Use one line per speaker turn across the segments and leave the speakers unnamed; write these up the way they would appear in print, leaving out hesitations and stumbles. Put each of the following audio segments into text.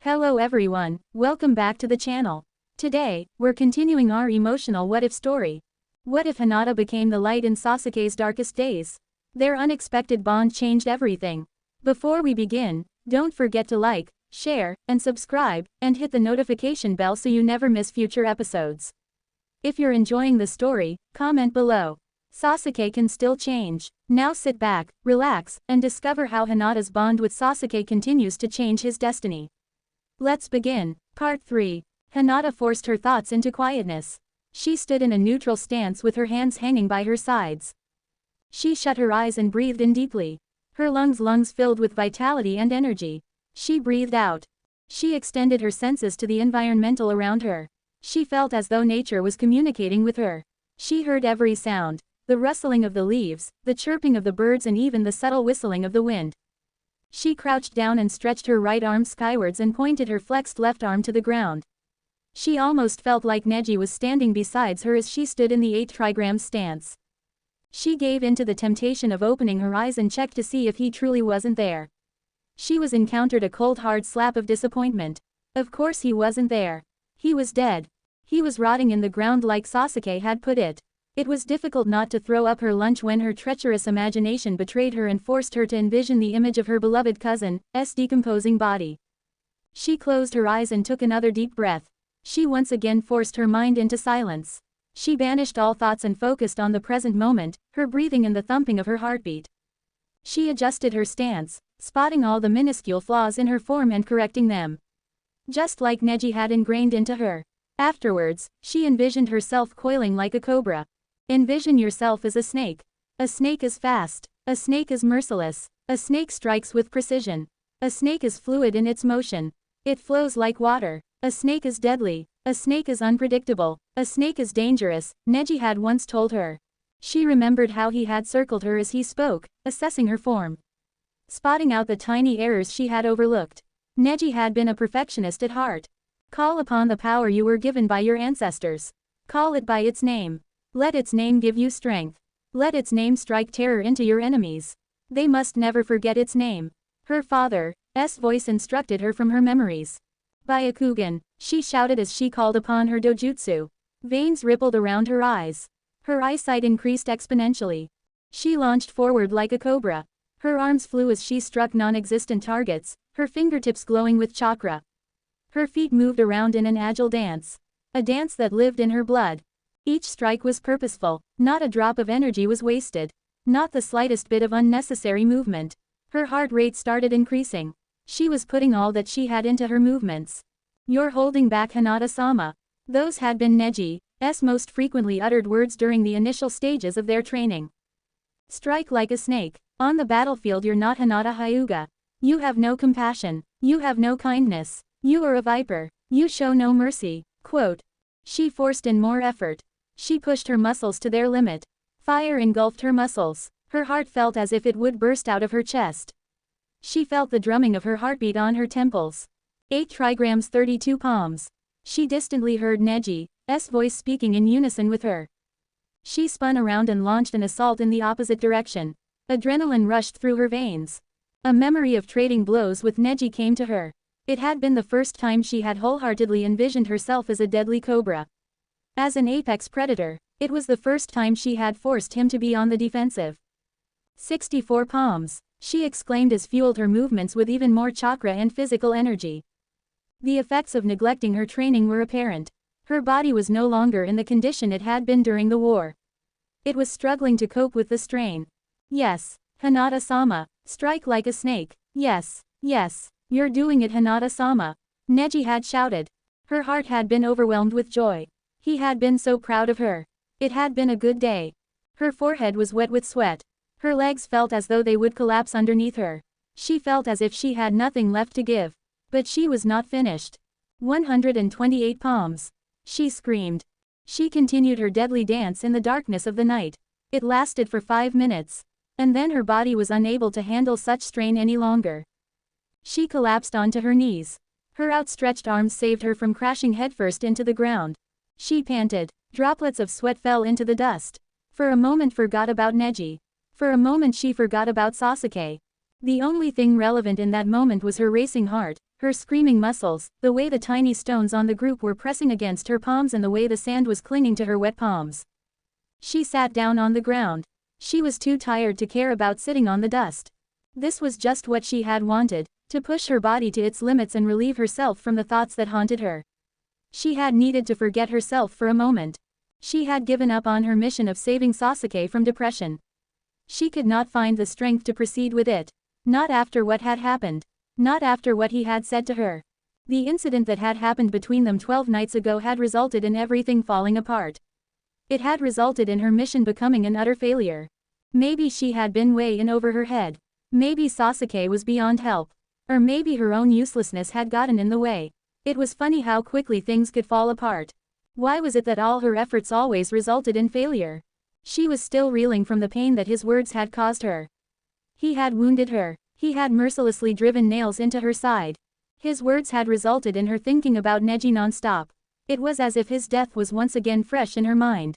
Hello everyone, welcome back to the channel. Today, we're continuing our emotional what-if story. What if Hinata became the light in Sasuke's darkest days? Their unexpected bond changed everything. Before we begin, don't forget to like, share, and subscribe, and hit the notification bell so you never miss future episodes. If you're enjoying the story, comment below. Sasuke can still change. Now sit back, relax, and discover how Hinata's bond with Sasuke continues to change his destiny. Let's begin. Part 3. Hinata forced her thoughts into quietness. She stood in a neutral stance with her hands hanging by her sides. She shut her eyes and breathed in deeply. Her lungs filled with vitality and energy. She breathed out. She extended her senses to the environmental around her. She felt as though nature was communicating with her. She heard every sound, the rustling of the leaves, the chirping of the birds, and even the subtle whistling of the wind. She crouched down and stretched her right arm skywards and pointed her flexed left arm to the ground. She almost felt like Neji was standing beside her as she stood in the 8 trigram stance. She gave in to the temptation of opening her eyes and checked to see if he truly wasn't there. She was encountered a cold hard slap of disappointment. Of course he wasn't there. He was dead. He was rotting in the ground like Sasuke had put it. It was difficult not to throw up her lunch when her treacherous imagination betrayed her and forced her to envision the image of her beloved cousin's decomposing body. She closed her eyes and took another deep breath. She once again forced her mind into silence. She banished all thoughts and focused on the present moment, her breathing and the thumping of her heartbeat. She adjusted her stance, spotting all the minuscule flaws in her form and correcting them. Just like Neji had ingrained into her. Afterwards, she envisioned herself coiling like a cobra. Envision yourself as a snake. A snake is fast. A snake is merciless. A snake strikes with precision. A snake is fluid in its motion. It flows like water. A snake is deadly. A snake is unpredictable. A snake is dangerous, Neji had once told her. She remembered how he had circled her as he spoke, assessing her form. Spotting out the tiny errors she had overlooked. Neji had been a perfectionist at heart. Call upon the power you were given by your ancestors. Call it by its name. Let its name give you strength. Let its name strike terror into your enemies. They must never forget its name. Her father's voice instructed her from her memories. Byakugan, she shouted as she called upon her dojutsu. Veins rippled around her eyes. Her eyesight increased exponentially. She launched forward like a cobra. Her arms flew as she struck non-existent targets, her fingertips glowing with chakra. Her feet moved around in an agile dance. A dance that lived in her blood. Each strike was purposeful, not a drop of energy was wasted. Not the slightest bit of unnecessary movement. Her heart rate started increasing. She was putting all that she had into her movements. You're holding back, Hinata-sama. Those had been Neji's most frequently uttered words during the initial stages of their training. Strike like a snake. On the battlefield you're not Hinata Hyuga. You have no compassion. You have no kindness. You are a viper. You show no mercy. Quote. She forced in more effort. She pushed her muscles to their limit. Fire engulfed her muscles. Her heart felt as if it would burst out of her chest. She felt the drumming of her heartbeat on her temples. 8 trigrams 32 palms. She distantly heard Neji's voice speaking in unison with her. She spun around and launched an assault in the opposite direction. Adrenaline rushed through her veins. A memory of trading blows with Neji came to her. It had been the first time she had wholeheartedly envisioned herself as a deadly cobra. As an apex predator, it was the first time she had forced him to be on the defensive. 64 palms, she exclaimed as fueled her movements with even more chakra and physical energy. The effects of neglecting her training were apparent. Her body was no longer in the condition it had been during the war. It was struggling to cope with the strain. Yes, Hinata-sama, strike like a snake. Yes, yes, you're doing it, Hinata-sama. Neji had shouted. Her heart had been overwhelmed with joy. He had been so proud of her. It had been a good day. Her forehead was wet with sweat. Her legs felt as though they would collapse underneath her. She felt as if she had nothing left to give. But she was not finished. 128 palms. She screamed. She continued her deadly dance in the darkness of the night. It lasted for 5 minutes. And then her body was unable to handle such strain any longer. She collapsed onto her knees. Her outstretched arms saved her from crashing headfirst into the ground. She panted. Droplets of sweat fell into the dust. For a moment forgot about Neji. For a moment she forgot about Sasuke. The only thing relevant in that moment was her racing heart, Her screaming muscles, the way the tiny stones on the group were pressing against her palms and the way the sand was clinging to her wet palms. She sat down on the ground. She was too tired to care about sitting on the dust. This was just what she had wanted, to push her body to its limits and relieve herself from the thoughts that haunted her. She had needed to forget herself for a moment. She had given up on her mission of saving Sasuke from depression. She could not find the strength to proceed with it. Not after what had happened. Not after what he had said to her. The incident that had happened between them 12 nights ago had resulted in everything falling apart. It had resulted in her mission becoming an utter failure. Maybe she had been way in over her head. Maybe Sasuke was beyond help. Or maybe her own uselessness had gotten in the way. It was funny how quickly things could fall apart. Why was it that all her efforts always resulted in failure? She was still reeling from the pain that his words had caused her. He had wounded her. He had mercilessly driven nails into her side. His words had resulted in her thinking about Neji non-stop. It was as if his death was once again fresh in her mind.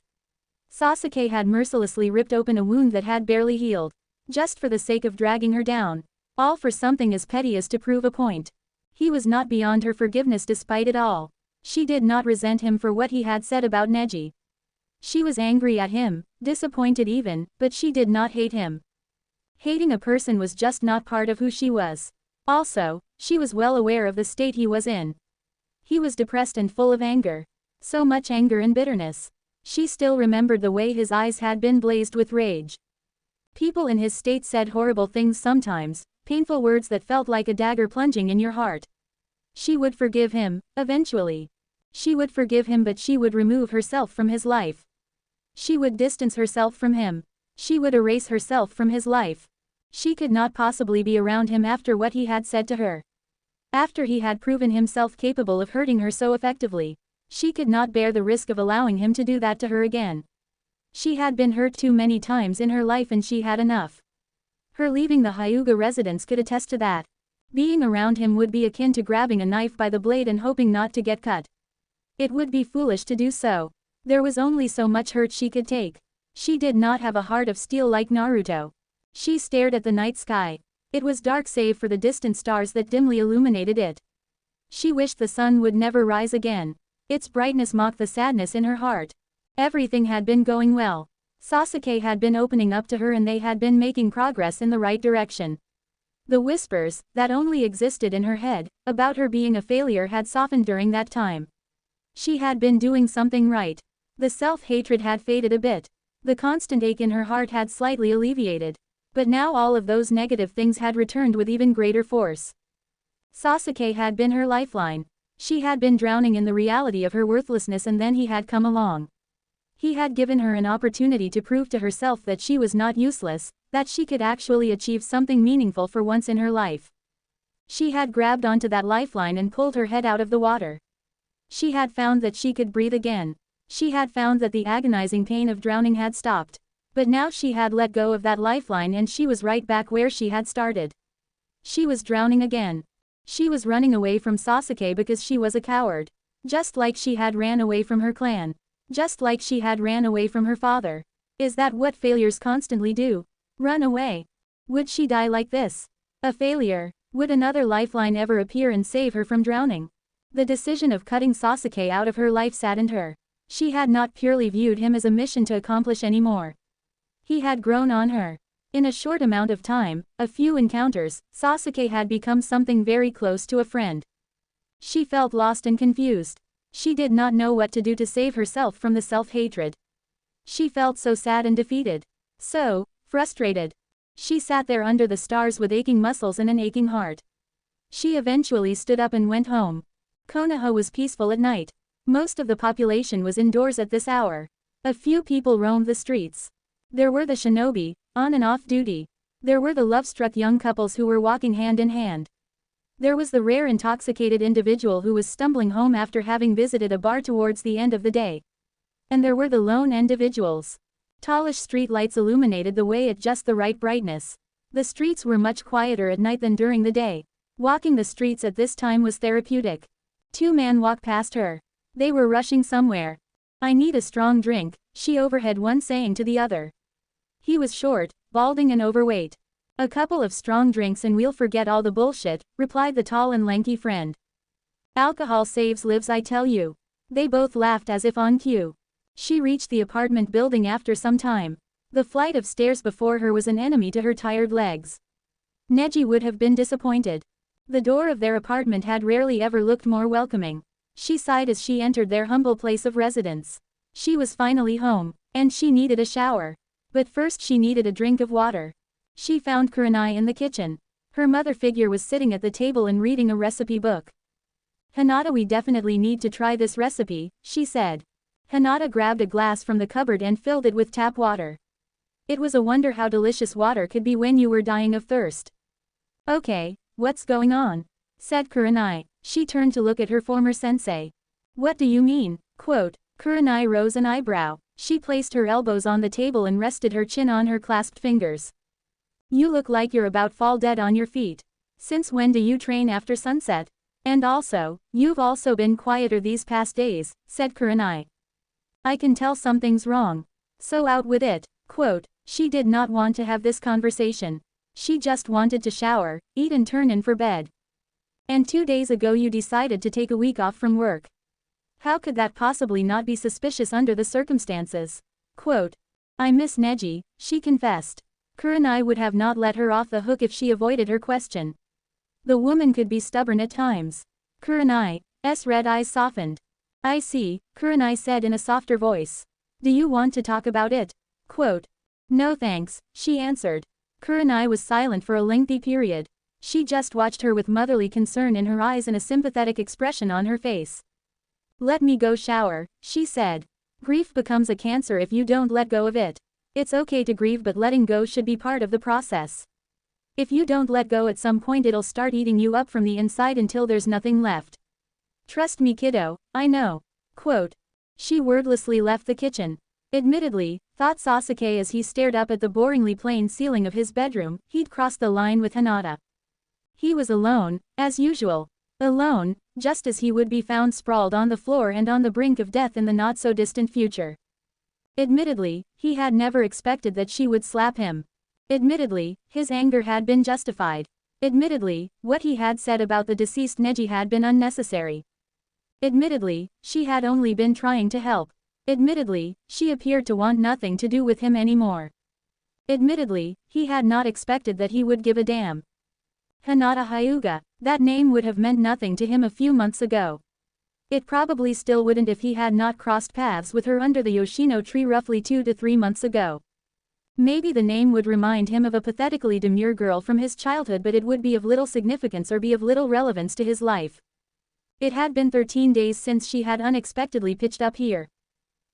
Sasuke had mercilessly ripped open a wound that had barely healed. Just for the sake of dragging her down. All for something as petty as to prove a point. He was not beyond her forgiveness despite it all. She did not resent him for what he had said about Neji. She was angry at him, disappointed even, but she did not hate him. Hating a person was just not part of who she was. Also, she was well aware of the state he was in. He was depressed and full of anger. So much anger and bitterness. She still remembered the way his eyes had been blazed with rage. People in his state said horrible things sometimes, painful words that felt like a dagger plunging in your heart. She would forgive him, eventually. She would forgive him, but she would remove herself from his life. She would distance herself from him. She would erase herself from his life. She could not possibly be around him after what he had said to her. After he had proven himself capable of hurting her so effectively. She could not bear the risk of allowing him to do that to her again. She had been hurt too many times in her life and she had enough. Her leaving the Hyuga residence could attest to that. Being around him would be akin to grabbing a knife by the blade and hoping not to get cut. It would be foolish to do so. There was only so much hurt she could take. She did not have a heart of steel like Naruto. She stared at the night sky. It was dark save for the distant stars that dimly illuminated it. She wished the sun would never rise again. Its brightness mocked the sadness in her heart. Everything had been going well. Sasuke had been opening up to her and they had been making progress in the right direction. The whispers, that only existed in her head, about her being a failure had softened during that time. She had been doing something right. The self-hatred had faded a bit. The constant ache in her heart had slightly alleviated. But now all of those negative things had returned with even greater force. Sasuke had been her lifeline. She had been drowning in the reality of her worthlessness and then he had come along. He had given her an opportunity to prove to herself that she was not useless, that she could actually achieve something meaningful for once in her life. She had grabbed onto that lifeline and pulled her head out of the water. She had found that she could breathe again. She had found that the agonizing pain of drowning had stopped. But now she had let go of that lifeline and she was right back where she had started. She was drowning again. She was running away from Sasuke because she was a coward. Just like she had ran away from her clan. Just like she had ran away from her father. Is that what failures constantly do? Run away. Would she die like this? A failure. Would another lifeline ever appear and save her from drowning? The decision of cutting Sasuke out of her life saddened her. She had not purely viewed him as a mission to accomplish anymore. He had grown on her. In a short amount of time, a few encounters, Sasuke had become something very close to a friend. She felt lost and confused. She did not know what to do to save herself from the self-hatred. She felt so sad and defeated. So frustrated. She sat there under the stars with aching muscles and an aching heart. She eventually stood up and went home. Konoha was peaceful at night. Most of the population was indoors at this hour. A few people roamed the streets. There were the shinobi, on and off duty. There were the love-struck young couples who were walking hand in hand. There was the rare intoxicated individual who was stumbling home after having visited a bar towards the end of the day. And there were the lone individuals. Tallish street lights illuminated the way at just the right brightness. The streets were much quieter at night than during the day. Walking the streets at this time was therapeutic. Two men walked past her. They were rushing somewhere. "I need a strong drink," she overheard one saying to the other. He was short, balding and overweight. A couple of strong drinks and we'll forget all the bullshit, replied the tall and lanky friend. Alcohol saves lives, I tell you. They both laughed as if on cue. She reached the apartment building after some time. The flight of stairs before her was an enemy to her tired legs. Neji would have been disappointed. The door of their apartment had rarely ever looked more welcoming. She sighed as she entered their humble place of residence. She was finally home, and she needed a shower. But first she needed a drink of water. She found Kurenai in the kitchen. Her mother figure was sitting at the table and reading a recipe book. Hinata, we definitely need to try this recipe, she said. Hinata grabbed a glass from the cupboard and filled it with tap water. It was a wonder how delicious water could be when you were dying of thirst. Okay, what's going on? Said Kurenai. She turned to look at her former sensei. What do you mean? Quote. Kurenai rose an eyebrow. She placed her elbows on the table and rested her chin on her clasped fingers. You look like you're about fall dead on your feet. Since when do you train after sunset? And also, you've also been quieter these past days, said Kurenai. I can tell something's wrong. So out with it. Quote. She did not want to have this conversation. She just wanted to shower, eat and turn in for bed. And 2 days ago you decided to take a week off from work. How could that possibly not be suspicious under the circumstances? Quote. I miss Neji, she confessed. Kurenai would have not let her off the hook if she avoided her question. The woman could be stubborn at times. Kurenai's red eyes softened. I see, Kurenai said in a softer voice. Do you want to talk about it? Quote. No thanks, she answered. Kurenai was silent for a lengthy period. She just watched her with motherly concern in her eyes and a sympathetic expression on her face. Let me go shower, she said. Grief becomes a cancer if you don't let go of it. It's okay to grieve, but letting go should be part of the process. If you don't let go, at some point it'll start eating you up from the inside until there's nothing left. Trust me, kiddo, I know. Quote. She wordlessly left the kitchen. Admittedly, thought Sasuke as he stared up at the boringly plain ceiling of his bedroom, he'd crossed the line with Hinata. He was alone, as usual. Alone, just as he would be found sprawled on the floor and on the brink of death in the not-so-distant future. Admittedly, he had never expected that she would slap him. Admittedly, his anger had been justified. Admittedly, what he had said about the deceased Neji had been unnecessary. Admittedly, she had only been trying to help. Admittedly, she appeared to want nothing to do with him anymore. Admittedly, he had not expected that he would give a damn. Hinata Hyuga, that name would have meant nothing to him a few months ago. It probably still wouldn't if he had not crossed paths with her under the Yoshino tree roughly 2 to 3 months ago. Maybe the name would remind him of a pathetically demure girl from his childhood, but it would be of little significance or be of little relevance to his life. It had been 13 days since she had unexpectedly pitched up here.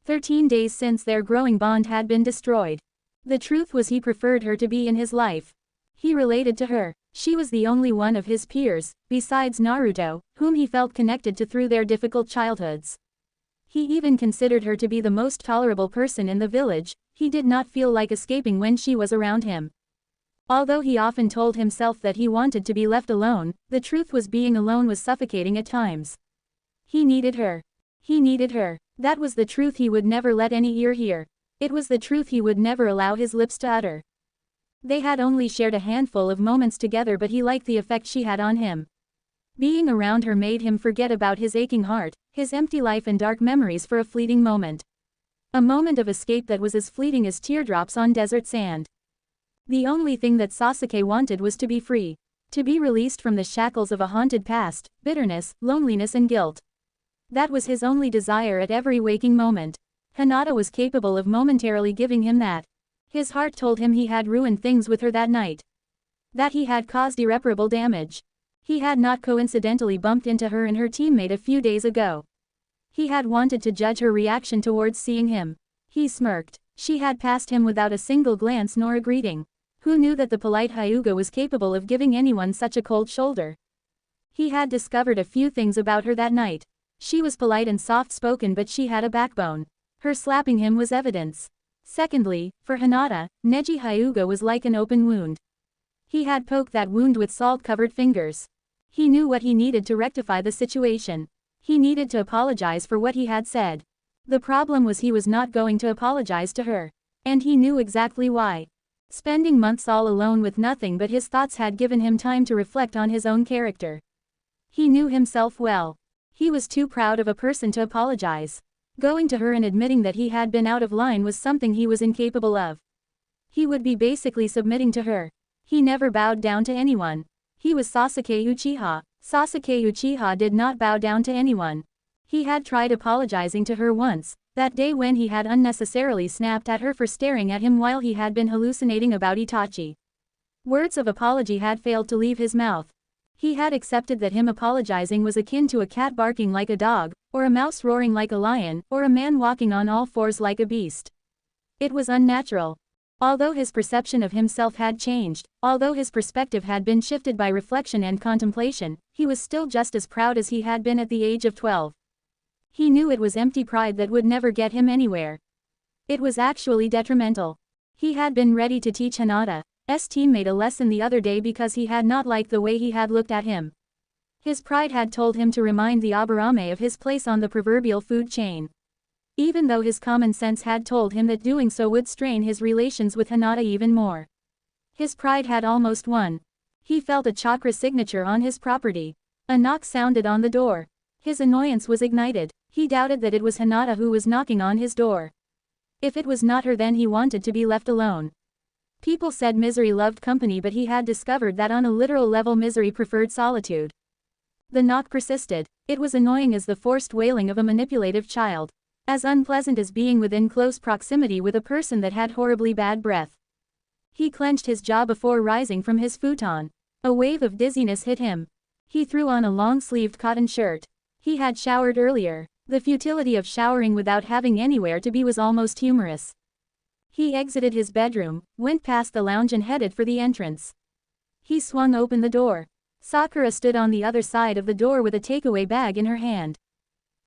13 days since their growing bond had been destroyed. The truth was, he preferred her to be in his life. He related to her. She was the only one of his peers, besides Naruto, whom he felt connected to through their difficult childhoods. He even considered her to be the most tolerable person in the village. He did not feel like escaping when she was around him. Although he often told himself that he wanted to be left alone, the truth was being alone was suffocating at times. He needed her. He needed her. That was the truth he would never let any ear hear. It was the truth he would never allow his lips to utter. They had only shared a handful of moments together, but he liked the effect she had on him. Being around her made him forget about his aching heart, his empty life and dark memories for a fleeting moment. A moment of escape that was as fleeting as teardrops on desert sand. The only thing that Sasuke wanted was to be free. To be released from the shackles of a haunted past, bitterness, loneliness and guilt. That was his only desire at every waking moment. Hinata was capable of momentarily giving him that. His heart told him he had ruined things with her that night. That he had caused irreparable damage. He had not coincidentally bumped into her and her teammate a few days ago. He had wanted to judge her reaction towards seeing him. He smirked. She had passed him without a single glance nor a greeting. Who knew that the polite Hyuga was capable of giving anyone such a cold shoulder? He had discovered a few things about her that night. She was polite and soft-spoken, but she had a backbone. Her slapping him was evidence. Secondly, for Hinata, Neji Hyuga was like an open wound. He had poked that wound with salt-covered fingers. He knew what he needed to rectify the situation. He needed to apologize for what he had said. The problem was he was not going to apologize to her. And he knew exactly why. Spending months all alone with nothing but his thoughts had given him time to reflect on his own character. He knew himself well. He was too proud of a person to apologize. Going to her and admitting that he had been out of line was something he was incapable of. He would be basically submitting to her. He never bowed down to anyone. He was Sasuke Uchiha. Sasuke Uchiha did not bow down to anyone. He had tried apologizing to her once, that day when he had unnecessarily snapped at her for staring at him while he had been hallucinating about Itachi. Words of apology had failed to leave his mouth. He had accepted that him apologizing was akin to a cat barking like a dog, or a mouse roaring like a lion, or a man walking on all fours like a beast. It was unnatural. Although his perception of himself had changed, although his perspective had been shifted by reflection and contemplation, he was still just as proud as he had been at the age of 12. He knew it was empty pride that would never get him anywhere. It was actually detrimental. He had been ready to teach Hinata's teammate a lesson the other day because he had not liked the way he had looked at him. His pride had told him to remind the Aburame of his place on the proverbial food chain. Even though his common sense had told him that doing so would strain his relations with Hinata even more. His pride had almost won. He felt a chakra signature on his property. A knock sounded on the door. His annoyance was ignited. He doubted that it was Hinata who was knocking on his door. If it was not her, then he wanted to be left alone. People said misery loved company, but he had discovered that on a literal level misery preferred solitude. The knock persisted. It was annoying as the forced wailing of a manipulative child. As unpleasant as being within close proximity with a person that had horribly bad breath. He clenched his jaw before rising from his futon. A wave of dizziness hit him. He threw on a long-sleeved cotton shirt. He had showered earlier. The futility of showering without having anywhere to be was almost humorous. He exited his bedroom, went past the lounge and headed for the entrance. He swung open the door. Sakura stood on the other side of the door with a takeaway bag in her hand.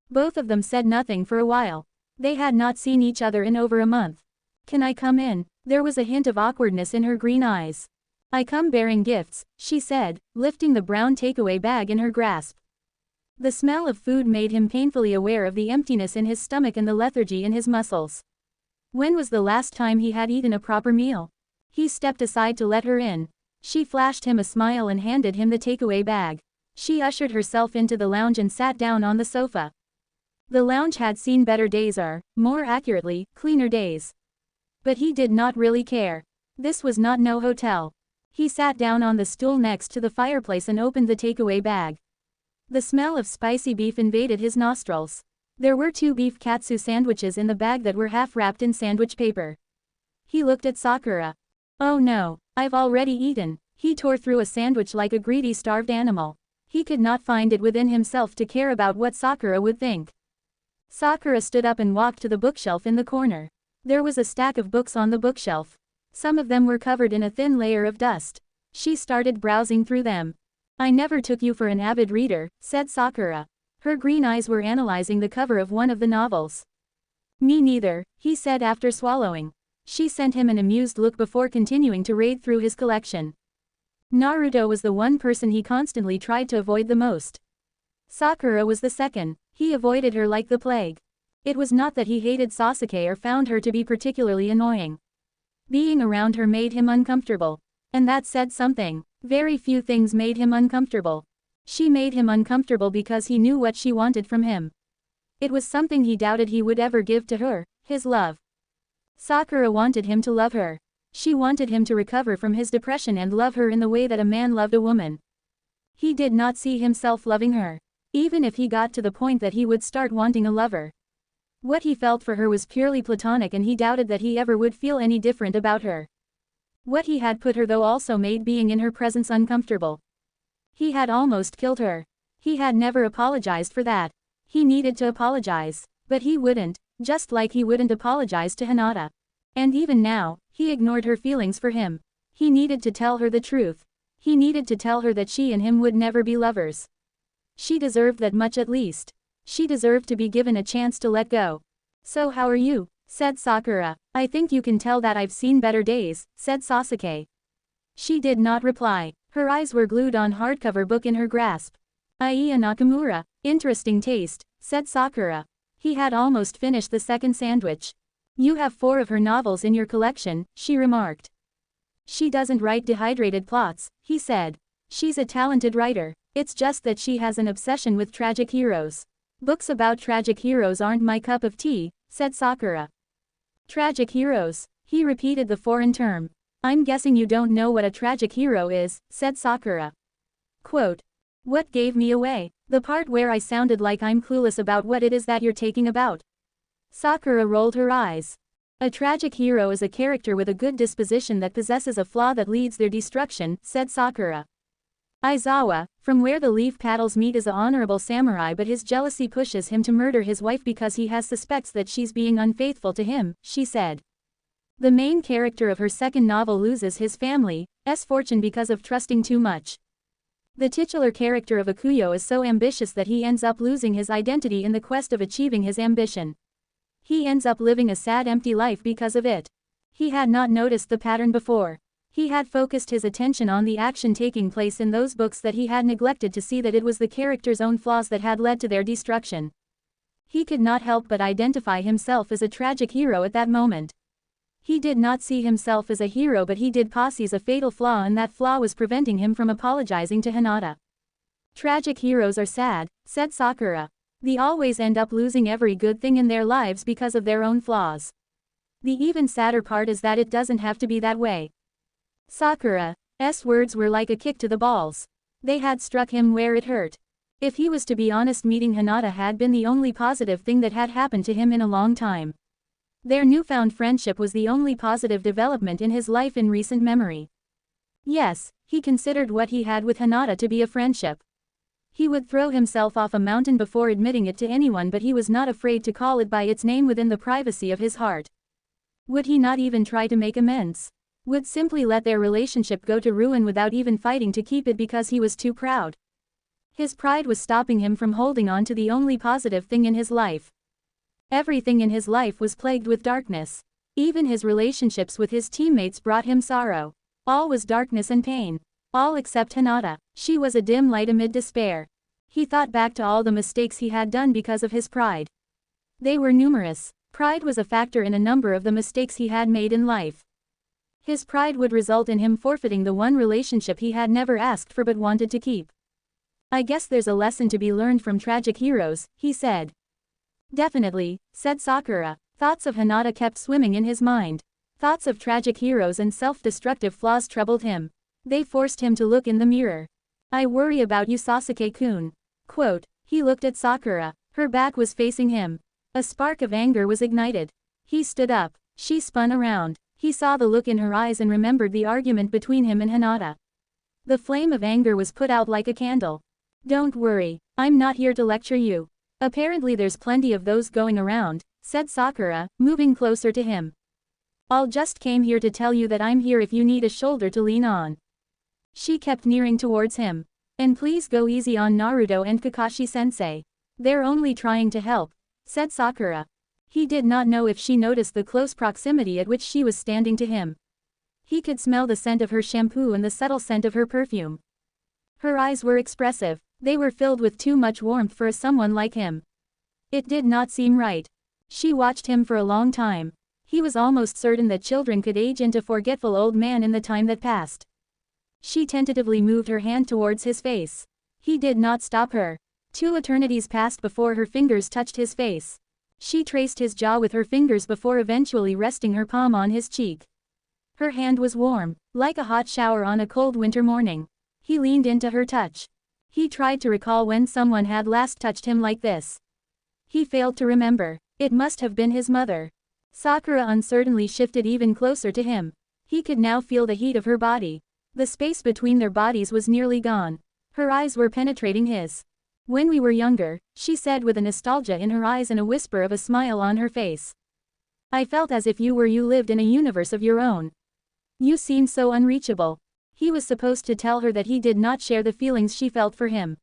Both of them said nothing for a while. They had not seen each other in over a month. "Can I come in?" There was a hint of awkwardness in her green eyes. "I come bearing gifts," she said, lifting the brown takeaway bag in her grasp. The smell of food made him painfully aware of the emptiness in his stomach and the lethargy in his muscles. When was the last time he had eaten a proper meal? He stepped aside to let her in. She flashed him a smile and handed him the takeaway bag. She ushered herself into the lounge and sat down on the sofa. The lounge had seen better days, or, more accurately, cleaner days. But he did not really care. This was not no hotel. He sat down on the stool next to the fireplace and opened the takeaway bag. The smell of spicy beef invaded his nostrils. There were 2 beef katsu sandwiches in the bag that were half wrapped in sandwich paper. He looked at Sakura. "Oh no, I've already eaten." He tore through a sandwich like a greedy starved animal. He could not find it within himself to care about what Sakura would think. Sakura stood up and walked to the bookshelf in the corner. There was a stack of books on the bookshelf. Some of them were covered in a thin layer of dust. She started browsing through them. "I never took you for an avid reader," said Sakura. Her green eyes were analyzing the cover of one of the novels. "Me neither," he said after swallowing. She sent him an amused look before continuing to raid through his collection. Naruto was the one person he constantly tried to avoid the most. Sakura was the second. He avoided her like the plague. It was not that he hated Sasuke or found her to be particularly annoying. Being around her made him uncomfortable. And that said something. Very few things made him uncomfortable. She made him uncomfortable because he knew what she wanted from him. It was something he doubted he would ever give to her, his love. Sakura wanted him to love her. She wanted him to recover from his depression and love her in the way that a man loved a woman. He did not see himself loving her. Even if he got to the point that he would start wanting a lover. What he felt for her was purely platonic, and he doubted that he ever would feel any different about her. What he had put her through also made being in her presence uncomfortable. He had almost killed her. He had never apologized for that. He needed to apologize. But he wouldn't, just like he wouldn't apologize to Hinata. And even now, he ignored her feelings for him. He needed to tell her the truth. He needed to tell her that she and him would never be lovers. She deserved that much at least. She deserved to be given a chance to let go. "So how are you?" said Sakura. "I think you can tell that I've seen better days," said Sasuke. She did not reply. Her eyes were glued on hardcover book in her grasp. "Iya Nakamura, interesting taste," said Sakura. He had almost finished the second sandwich. "You have 4 of her novels in your collection," she remarked. She doesn't write dehydrated plots, he said. She's a talented writer. It's just that she has an obsession with tragic heroes. Books about tragic heroes aren't my cup of tea, said Sakura. Tragic heroes. He repeated the foreign term. I'm guessing you don't know what a tragic hero is, said Sakura. Quote. What gave me away? The part where I sounded like I'm clueless about what it is that you're taking about. Sakura rolled her eyes. A tragic hero is a character with a good disposition that possesses a flaw that leads their destruction, said Sakura. Aizawa, from where the leaf paddles meet, is an honorable samurai, but his jealousy pushes him to murder his wife because he has suspects that she's being unfaithful to him, she said. The main character of her second novel loses his family's fortune because of trusting too much. The titular character of Akuyo is so ambitious that he ends up losing his identity in the quest of achieving his ambition. He ends up living a sad, empty life because of it. He had not noticed the pattern before. He had focused his attention on the action taking place in those books that he had neglected to see that it was the character's own flaws that had led to their destruction. He could not help but identify himself as a tragic hero at that moment. He did not see himself as a hero, but he did possess a fatal flaw, and that flaw was preventing him from apologizing to Hinata. Tragic heroes are sad, said Sakura. They always end up losing every good thing in their lives because of their own flaws. The even sadder part is that it doesn't have to be that way. Sakura's words were like a kick to the balls. They had struck him where it hurt. If he was to be honest, meeting Hinata had been the only positive thing that had happened to him in a long time. Their newfound friendship was the only positive development in his life in recent memory. Yes, he considered what he had with Hinata to be a friendship. He would throw himself off a mountain before admitting it to anyone, but he was not afraid to call it by its name within the privacy of his heart. Would he not even try to make amends? Would simply let their relationship go to ruin without even fighting to keep it because he was too proud? His pride was stopping him from holding on to the only positive thing in his life. Everything in his life was plagued with darkness. Even his relationships with his teammates brought him sorrow. All was darkness and pain. All except Hinata. She was a dim light amid despair. He thought back to all the mistakes he had done because of his pride. They were numerous. Pride was a factor in a number of the mistakes he had made in life. His pride would result in him forfeiting the one relationship he had never asked for but wanted to keep. I guess there's a lesson to be learned from tragic heroes, he said. Definitely, said Sakura. Thoughts of Hinata kept swimming in his mind. Thoughts of tragic heroes and self-destructive flaws troubled him. They forced him to look in the mirror. I worry about you, Sasuke-kun. Quote. He looked at Sakura. Her back was facing him. A spark of anger was ignited. He stood up. She spun around. He saw the look in her eyes and remembered the argument between him and Hinata. The flame of anger was put out like a candle. Don't worry, I'm not here to lecture you. Apparently there's plenty of those going around, said Sakura, moving closer to him. I'll just came here to tell you that I'm here if you need a shoulder to lean on. She kept nearing towards him. And please go easy on Naruto and Kakashi-sensei. They're only trying to help, said Sakura. He did not know if she noticed the close proximity at which she was standing to him. He could smell the scent of her shampoo and the subtle scent of her perfume. Her eyes were expressive. They were filled with too much warmth for someone like him. It did not seem right. She watched him for a long time. He was almost certain that children could age into forgetful old man in the time that passed. She tentatively moved her hand towards his face. He did not stop her. 2 eternities passed before her fingers touched his face. She traced his jaw with her fingers before eventually resting her palm on his cheek. Her hand was warm, like a hot shower on a cold winter morning. He leaned into her touch. He tried to recall when someone had last touched him like this. He failed to remember. It must have been his mother. Sakura uncertainly shifted even closer to him. He could now feel the heat of her body. The space between their bodies was nearly gone. Her eyes were penetrating his. When we were younger, she said with a nostalgia in her eyes and a whisper of a smile on her face. I felt as if you lived in a universe of your own. You seemed so unreachable. He was supposed to tell her that he did not share the feelings she felt for him.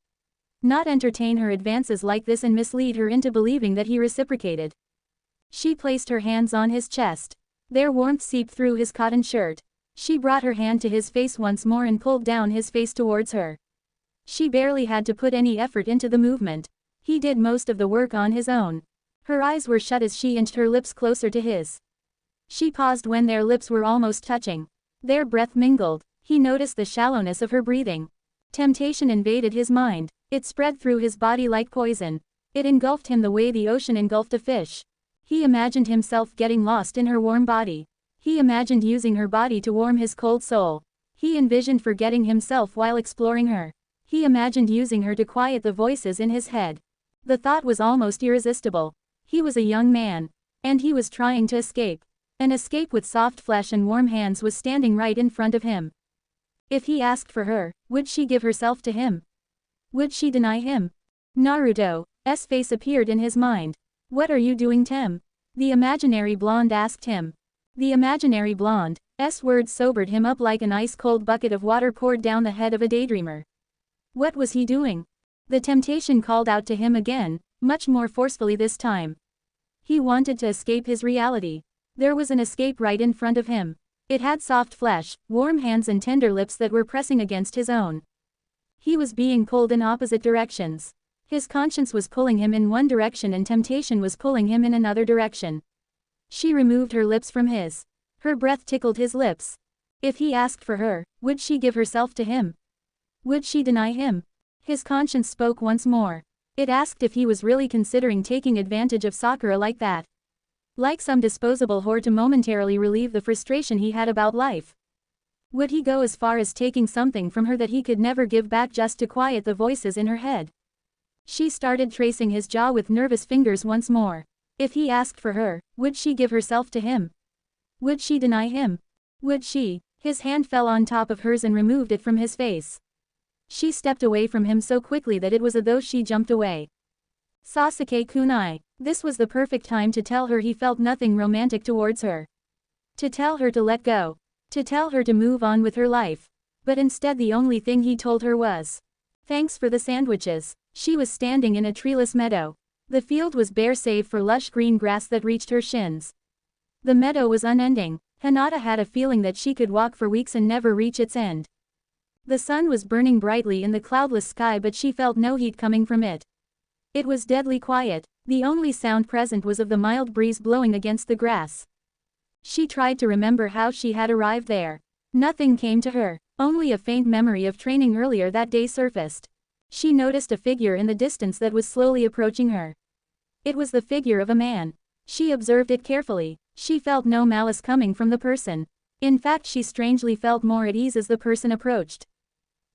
Not entertain her advances like this and mislead her into believing that he reciprocated. She placed her hands on his chest. Their warmth seeped through his cotton shirt. She brought her hand to his face once more and pulled down his face towards her. She barely had to put any effort into the movement. He did most of the work on his own. Her eyes were shut as she inched her lips closer to his. She paused when their lips were almost touching. Their breath mingled. He noticed the shallowness of her breathing. Temptation invaded his mind. It spread through his body like poison. It engulfed him the way the ocean engulfed a fish. He imagined himself getting lost in her warm body. He imagined using her body to warm his cold soul. He envisioned forgetting himself while exploring her. He imagined using her to quiet the voices in his head. The thought was almost irresistible. He was a young man. And he was trying to escape. An escape with soft flesh and warm hands was standing right in front of him. If he asked for her, would she give herself to him? Would she deny him? Naruto's face appeared in his mind. What are you doing, Tem? The imaginary blonde asked him. The imaginary blonde's words sobered him up like an ice-cold bucket of water poured down the head of a daydreamer. What was he doing? The temptation called out to him again, much more forcefully this time. He wanted to escape his reality. There was an escape right in front of him. It had soft flesh, warm hands and tender lips that were pressing against his own. He was being pulled in opposite directions. His conscience was pulling him in one direction and temptation was pulling him in another direction. She removed her lips from his. Her breath tickled his lips. If he asked for her, would she give herself to him? Would she deny him? His conscience spoke once more. It asked if he was really considering taking advantage of Sakura like that. Like some disposable whore to momentarily relieve the frustration he had about life. Would he go as far as taking something from her that he could never give back just to quiet the voices in her head? She started tracing his jaw with nervous fingers once more. If he asked for her, would she give herself to him? Would she deny him? Would she? His hand fell on top of hers and removed it from his face. She stepped away from him so quickly that it was as though she jumped away. Sasuke kunai. This was the perfect time to tell her he felt nothing romantic towards her. To tell her to let go. To tell her to move on with her life. But instead the only thing he told her was, "Thanks for the sandwiches." She was standing in a treeless meadow. The field was bare save for lush green grass that reached her shins. The meadow was unending. Hinata had a feeling that she could walk for weeks and never reach its end. The sun was burning brightly in the cloudless sky but she felt no heat coming from it. It was deadly quiet. The only sound present was of the mild breeze blowing against the grass. She tried to remember how she had arrived there. Nothing came to her. Only a faint memory of training earlier that day surfaced. She noticed a figure in the distance that was slowly approaching her. It was the figure of a man. She observed it carefully. She felt no malice coming from the person. In fact, she strangely felt more at ease as the person approached.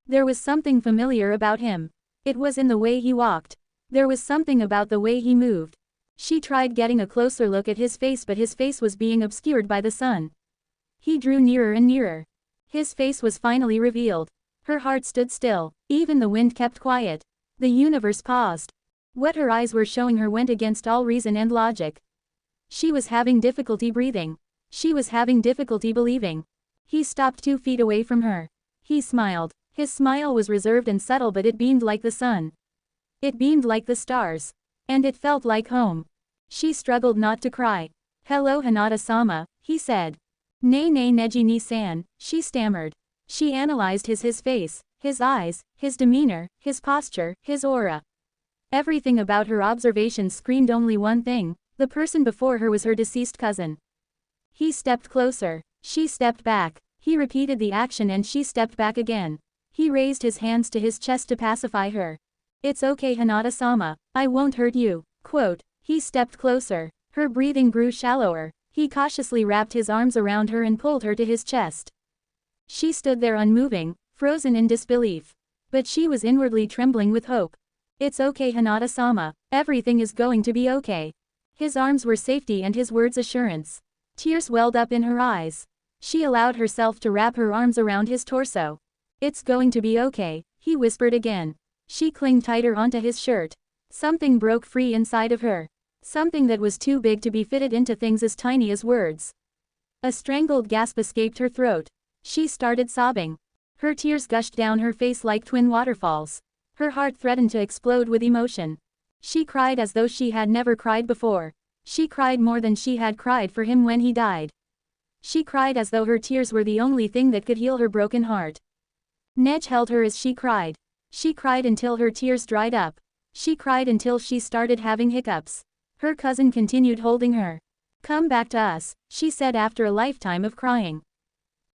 There was something familiar about him. It was in the way he walked. There was something about the way he moved. She tried getting a closer look at his face but his face was being obscured by the sun. He drew nearer and nearer. His face was finally revealed. Her heart stood still. Even the wind kept quiet. The universe paused. What her eyes were showing her went against all reason and logic. She was having difficulty breathing. She was having difficulty believing. He stopped 2 feet away from her. He smiled. His smile was reserved and subtle but it beamed like the sun. It beamed like the stars. And it felt like home. She struggled not to cry. "Hello Hinata-sama," he said. "Nei nei neji ni-san," she stammered. She analyzed his face, his eyes, his demeanor, his posture, his aura. Everything about her observations screamed only one thing: the person before her was her deceased cousin. He stepped closer. She stepped back. He repeated the action and she stepped back again. He raised his hands to his chest to pacify her. "It's okay Hinata-sama, I won't hurt you." Quote. He stepped closer. Her breathing grew shallower. He cautiously wrapped his arms around her and pulled her to his chest. She stood there unmoving, frozen in disbelief. But she was inwardly trembling with hope. "It's okay Hinata-sama, everything is going to be okay." His arms were safety and his words assurance. Tears welled up in her eyes. She allowed herself to wrap her arms around his torso. "It's going to be okay," he whispered again. She clung tighter onto his shirt. Something broke free inside of her. Something that was too big to be fitted into things as tiny as words. A strangled gasp escaped her throat. She started sobbing. Her tears gushed down her face like twin waterfalls. Her heart threatened to explode with emotion. She cried as though she had never cried before. She cried more than she had cried for him when he died. She cried as though her tears were the only thing that could heal her broken heart. Nej held her as she cried. She cried until her tears dried up. She cried until she started having hiccups. Her cousin continued holding her. "Come back to us," she said after a lifetime of crying.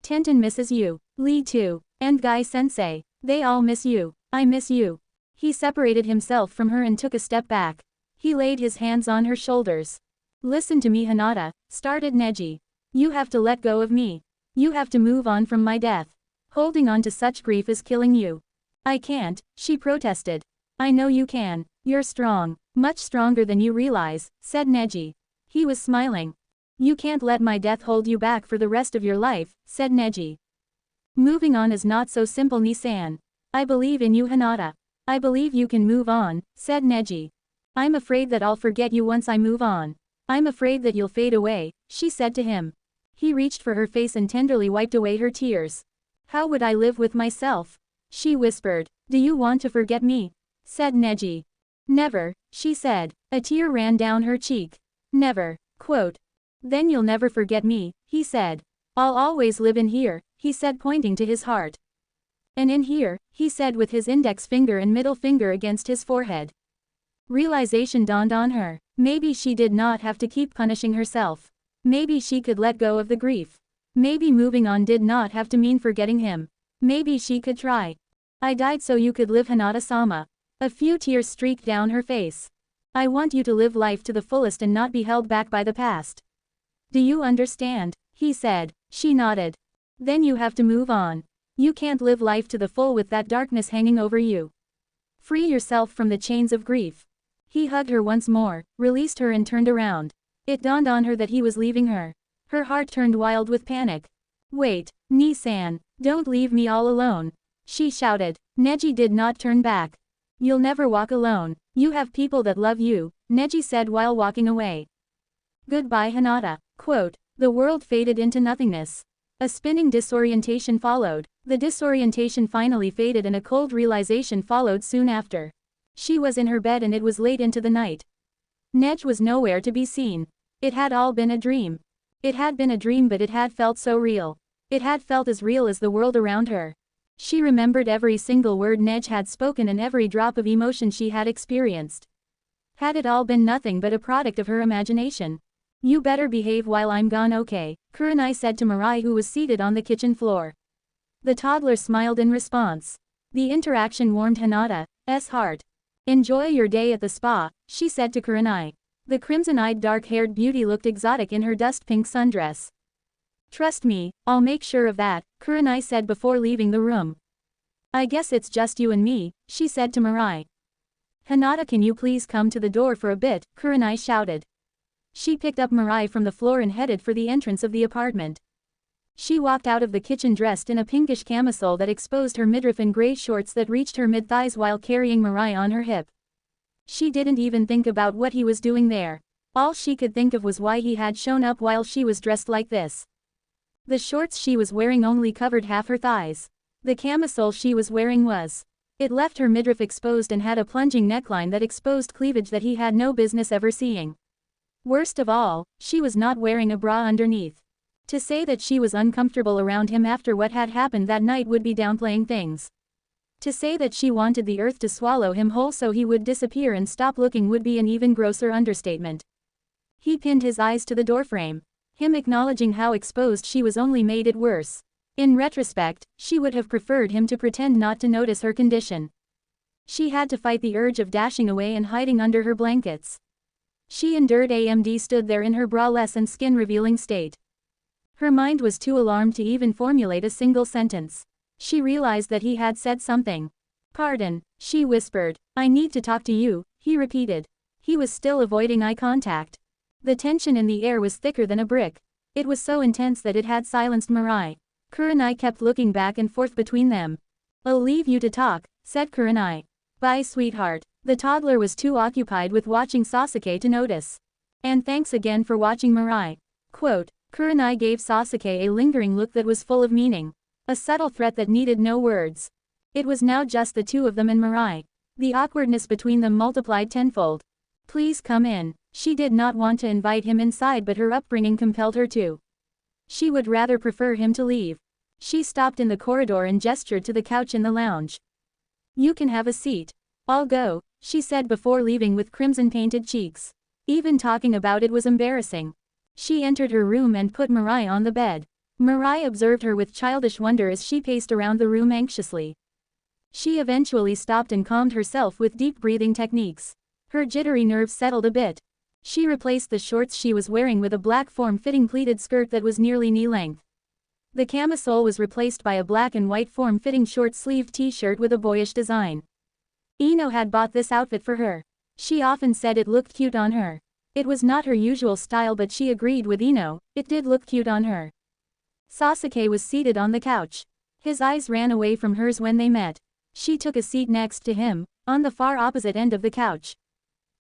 Tenten misses you. Lee too. And Guy-sensei. They all miss you. I miss you. He separated himself from her and took a step back. He laid his hands on her shoulders. Listen to me, Hinata, started Neji. You have to let go of me. You have to move on from my death. Holding on to such grief is killing you. I can't, she protested. I know you can. You're strong. Much stronger than you realize, said Neji. He was smiling. You can't let my death hold you back for the rest of your life, said Neji. Moving on is not so simple, Ni-san. I believe in you, Hinata. I believe you can move on, said Neji. I'm afraid that I'll forget you once I move on. I'm afraid that you'll fade away, she said to him. He reached for her face and tenderly wiped away her tears. How would I live with myself? She whispered. Do you want to forget me? Said Neji. Never, she said. A tear ran down her cheek. Never. Quote. Then you'll never forget me, he said. I'll always live in here, he said, pointing to his heart. And in here, he said with his index finger and middle finger against his forehead. Realization dawned on her. Maybe she did not have to keep punishing herself. Maybe she could let go of the grief. Maybe moving on did not have to mean forgetting him. Maybe she could try. I died so you could live, Hinata-sama. A few tears streaked down her face. I want you to live life to the fullest and not be held back by the past. Do you understand? He said. She nodded. Then you have to move on. You can't live life to the full with that darkness hanging over you. Free yourself from the chains of grief. He hugged her once more, released her and turned around. It dawned on her that he was leaving her. Her heart turned wild with panic. Wait, Ni-san, don't leave me all alone, she shouted. Neji did not turn back. You'll never walk alone. You have people that love you, Neji said while walking away. Goodbye, Hinata. Quote. The world faded into nothingness. A spinning disorientation followed. The disorientation finally faded and a cold realization followed soon after. She was in her bed and it was late into the night. Nej was nowhere to be seen. It had all been a dream. It had been a dream, but it had felt so real. It had felt as real as the world around her. She remembered every single word Nej had spoken and every drop of emotion she had experienced. Had it all been nothing but a product of her imagination? You better behave while I'm gone, okay? Kurenai said to Mirai, who was seated on the kitchen floor. The toddler smiled in response. The interaction warmed Hinata's heart. Enjoy your day at the spa, she said to Kurenai. The crimson-eyed dark-haired beauty looked exotic in her dust-pink sundress. Trust me, I'll make sure of that, Kurenai said before leaving the room. I guess it's just you and me, she said to Mirai. Hinata, can you please come to the door for a bit, Kurenai shouted. She picked up Mirai from the floor and headed for the entrance of the apartment. She walked out of the kitchen dressed in a pinkish camisole that exposed her midriff and gray shorts that reached her mid-thighs while carrying Mirai on her hip. She didn't even think about what he was doing there. All she could think of was why he had shown up while she was dressed like this. The shorts she was wearing only covered half her thighs. The camisole she was wearing was. It left her midriff exposed and had a plunging neckline that exposed cleavage that he had no business ever seeing. Worst of all, she was not wearing a bra underneath. To say that she was uncomfortable around him after what had happened that night would be downplaying things. To say that she wanted the earth to swallow him whole so he would disappear and stop looking would be an even grosser understatement. He pinned his eyes to the doorframe. Him acknowledging how exposed she was only made it worse. In retrospect, she would have preferred him to pretend not to notice her condition. She had to fight the urge of dashing away and hiding under her blankets. She endured. AMD stood there in her braless and skin-revealing state. Her mind was too alarmed to even formulate a single sentence. She realized that he had said something. Pardon, she whispered. I need to talk to you, he repeated. He was still avoiding eye contact. The tension in the air was thicker than a brick. It was so intense that it had silenced Mirai. Kurenai kept looking back and forth between them. I'll leave you to talk, said Kurenai. Bye, sweetheart. The toddler was too occupied with watching Sasuke to notice. And thanks again for watching, Mirai. Quote. Kurenai gave Sasuke a lingering look that was full of meaning. A subtle threat that needed no words. It was now just the two of them and Mirai. The awkwardness between them multiplied tenfold. Please come in. She did not want to invite him inside, but her upbringing compelled her to. She would rather prefer him to leave. She stopped in the corridor and gestured to the couch in the lounge. You can have a seat. I'll go, she said before leaving with crimson-painted cheeks. Even talking about it was embarrassing. She entered her room and put Mirai on the bed. Mirai observed her with childish wonder as she paced around the room anxiously. She eventually stopped and calmed herself with deep breathing techniques. Her jittery nerves settled a bit. She replaced the shorts she was wearing with a black form-fitting pleated skirt that was nearly knee-length. The camisole was replaced by a black and white form-fitting short-sleeved t-shirt with a boyish design. Ino had bought this outfit for her. She often said it looked cute on her. It was not her usual style, but she agreed with Ino, it did look cute on her. Sasuke was seated on the couch. His eyes ran away from hers when they met. She took a seat next to him, on the far opposite end of the couch.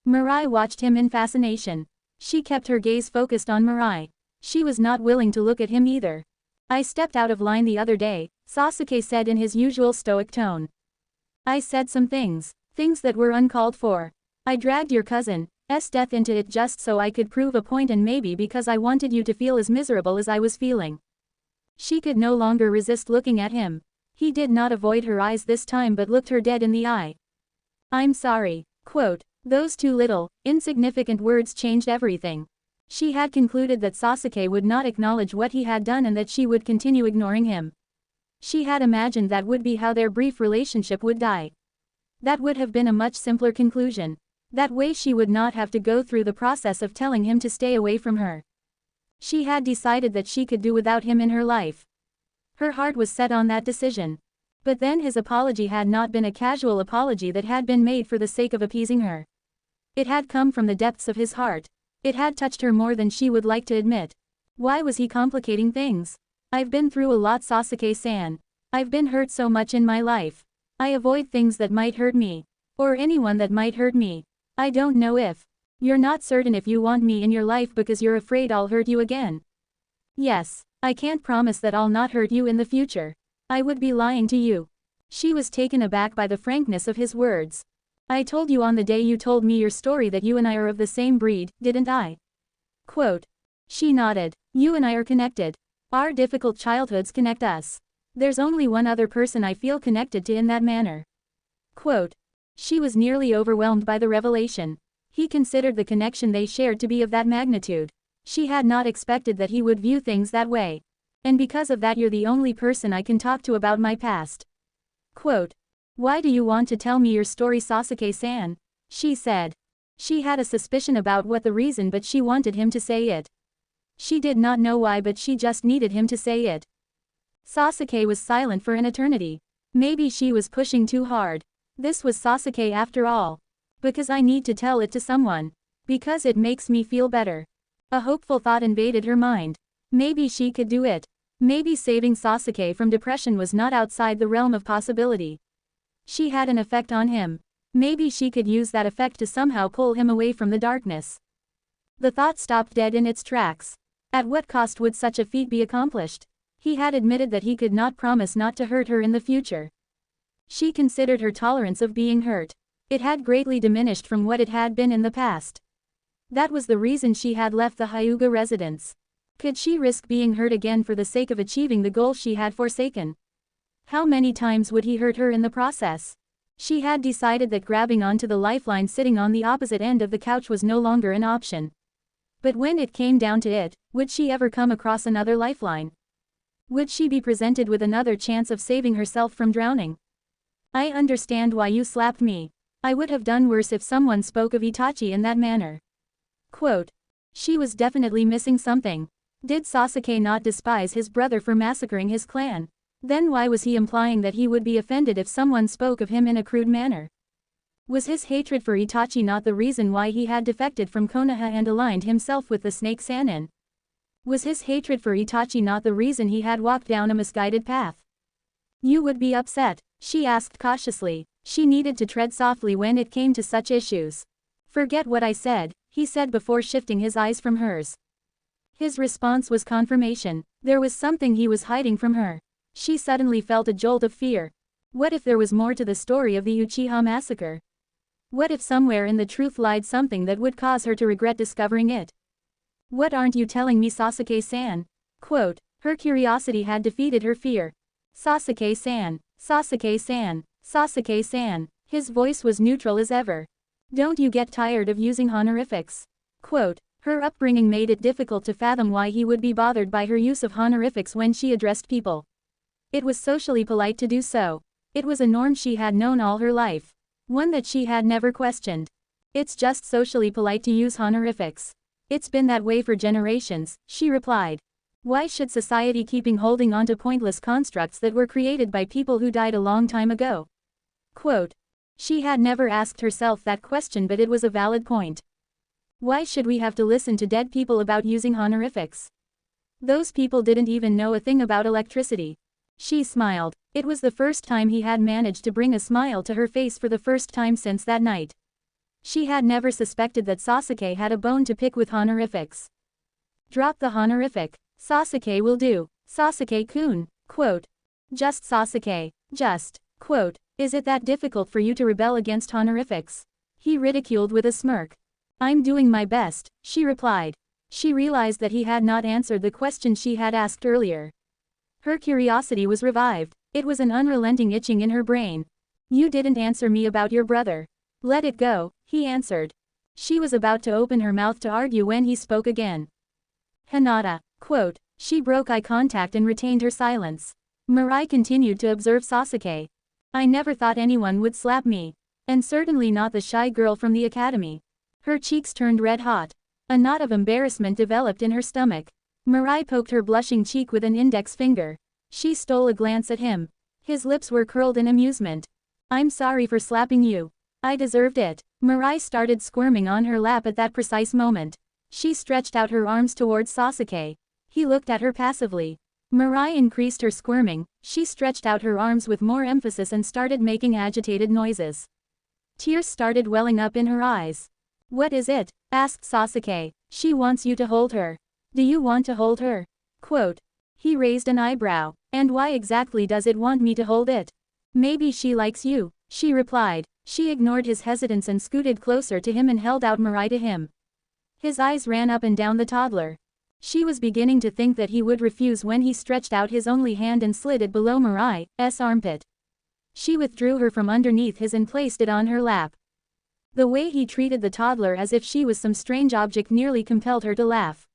Mirai watched him in fascination. She kept her gaze focused on Mirai. She was not willing to look at him either. I stepped out of line the other day, Sasuke said in his usual stoic tone. I said some things that were uncalled for. I dragged your cousin's death into it just so I could prove a point, and maybe because I wanted you to feel as miserable as I was feeling. She could no longer resist looking at him. He did not avoid her eyes this time but looked her dead in the eye. I'm sorry. Quote, those two little, insignificant words changed everything. She had concluded that Sasuke would not acknowledge what he had done and that she would continue ignoring him. She had imagined that would be how their brief relationship would die. That would have been a much simpler conclusion. That way she would not have to go through the process of telling him to stay away from her. She had decided that she could do without him in her life. Her heart was set on that decision. But then his apology had not been a casual apology that had been made for the sake of appeasing her. It had come from the depths of his heart. It had touched her more than she would like to admit. Why was he complicating things? I've been through a lot, Sasuke-san. I've been hurt so much in my life. I avoid things that might hurt me. Or anyone that might hurt me. I don't know if. You're not certain if you want me in your life because you're afraid I'll hurt you again. Yes, I can't promise that I'll not hurt you in the future. I would be lying to you. She was taken aback by the frankness of his words. I told you on the day you told me your story that you and I are of the same breed, didn't I? Quote. She nodded. You and I are connected. Our difficult childhoods connect us. There's only one other person I feel connected to in that manner. Quote. She was nearly overwhelmed by the revelation. He considered the connection they shared to be of that magnitude. She had not expected that he would view things that way. And because of that, you're the only person I can talk to about my past. Quote. Why do you want to tell me your story, Sasuke-san? She said. She had a suspicion about what the reason, but she wanted him to say it. She did not know why, but she just needed him to say it. Sasuke was silent for an eternity. Maybe she was pushing too hard. This was Sasuke after all. Because I need to tell it to someone. Because it makes me feel better. A hopeful thought invaded her mind. Maybe she could do it. Maybe saving Sasuke from depression was not outside the realm of possibility. She had an effect on him. Maybe she could use that effect to somehow pull him away from the darkness. The thought stopped dead in its tracks. At what cost would such a feat be accomplished? He had admitted that he could not promise not to hurt her in the future. She considered her tolerance of being hurt. It had greatly diminished from what it had been in the past. That was the reason she had left the Hyuga residence. Could she risk being hurt again for the sake of achieving the goal she had forsaken? How many times would he hurt her in the process? She had decided that grabbing onto the lifeline sitting on the opposite end of the couch was no longer an option. But when it came down to it, would she ever come across another lifeline? Would she be presented with another chance of saving herself from drowning? I understand why you slapped me. I would have done worse if someone spoke of Itachi in that manner. Quote. She was definitely missing something. Did Sasuke not despise his brother for massacring his clan? Then why was he implying that he would be offended if someone spoke of him in a crude manner? Was his hatred for Itachi not the reason why he had defected from Konoha and aligned himself with the Snake Sannin? Was his hatred for Itachi not the reason he had walked down a misguided path? You would be upset, she asked cautiously. She needed to tread softly when it came to such issues. Forget what I said, he said before shifting his eyes from hers. His response was confirmation. There was something he was hiding from her. She suddenly felt a jolt of fear. What if there was more to the story of the Uchiha massacre? What if somewhere in the truth lied something that would cause her to regret discovering it? What aren't you telling me, Sasuke-san? Quote. Her curiosity had defeated her fear. Sasuke-san, Sasuke-san, Sasuke-san. His voice was neutral as ever. Don't you get tired of using honorifics? Quote. Her upbringing made it difficult to fathom why he would be bothered by her use of honorifics when she addressed people. It was socially polite to do so. It was a norm she had known all her life. One that she had never questioned. It's just socially polite to use honorifics. It's been that way for generations, she replied. Why should society keep holding on to pointless constructs that were created by people who died a long time ago? Quote. She had never asked herself that question, but it was a valid point. Why should we have to listen to dead people about using honorifics? Those people didn't even know a thing about electricity. She smiled. It was the first time he had managed to bring a smile to her face for the first time since that night. She had never suspected that Sasuke had a bone to pick with honorifics. Drop the honorific. Sasuke will do. Sasuke-kun. Quote. Just Sasuke. Just. Quote. Is it that difficult for you to rebel against honorifics? He ridiculed with a smirk. I'm doing my best, she replied. She realized that he had not answered the question she had asked earlier. Her curiosity was revived. It was an unrelenting itching in her brain. You didn't answer me about your brother. Let it go, he answered. She was about to open her mouth to argue when he spoke again. Hinata. Quote. She broke eye contact and retained her silence. Mirai continued to observe Sasuke. I never thought anyone would slap me. And certainly not the shy girl from the academy. Her cheeks turned red hot. A knot of embarrassment developed in her stomach. Mirai poked her blushing cheek with an index finger. She stole a glance at him. His lips were curled in amusement. I'm sorry for slapping you. I deserved it. Mirai started squirming on her lap at that precise moment. She stretched out her arms towards Sasuke. He looked at her passively. Mirai increased her squirming. She stretched out her arms with more emphasis and started making agitated noises. Tears started welling up in her eyes. What is it? Asked Sasuke. She wants you to hold her. Do you want to hold her? Quote. He raised an eyebrow. And why exactly does it want me to hold it? Maybe she likes you, she replied. She ignored his hesitance and scooted closer to him and held out Mirai to him. His eyes ran up and down the toddler. She was beginning to think that he would refuse when he stretched out his only hand and slid it below Mirai's armpit. She withdrew her from underneath his and placed it on her lap. The way he treated the toddler as if she was some strange object nearly compelled her to laugh.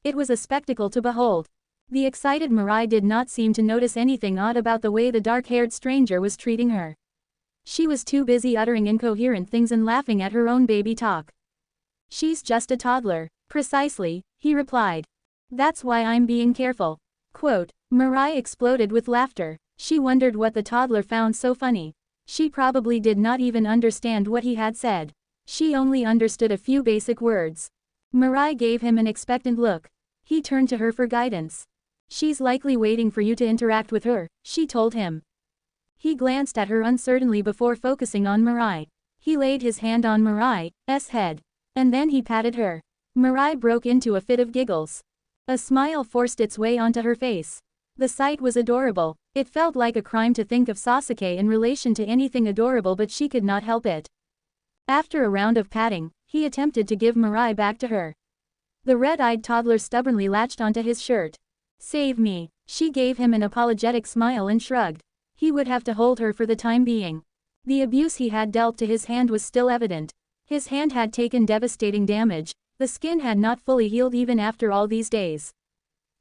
It was a spectacle to behold. The excited Mirai did not seem to notice anything odd about the way the dark-haired stranger was treating her. She was too busy uttering incoherent things and laughing at her own baby talk. She's just a toddler. Precisely, he replied. That's why I'm being careful. Quote. Mirai exploded with laughter. She wondered what the toddler found so funny. She probably did not even understand what he had said. She only understood a few basic words. Mirai gave him an expectant look. He turned to her for guidance. She's likely waiting for you to interact with her, she told him. He glanced at her uncertainly before focusing on Mirai. He laid his hand on Mirai's head. And then he patted her. Mirai broke into a fit of giggles. A smile forced its way onto her face. The sight was adorable. It felt like a crime to think of Sasuke in relation to anything adorable, but she could not help it. After a round of patting, he attempted to give Mirai back to her. The red-eyed toddler stubbornly latched onto his shirt. Save me. She gave him an apologetic smile and shrugged. He would have to hold her for the time being. The abuse he had dealt to his hand was still evident. His hand had taken devastating damage. The skin had not fully healed even after all these days.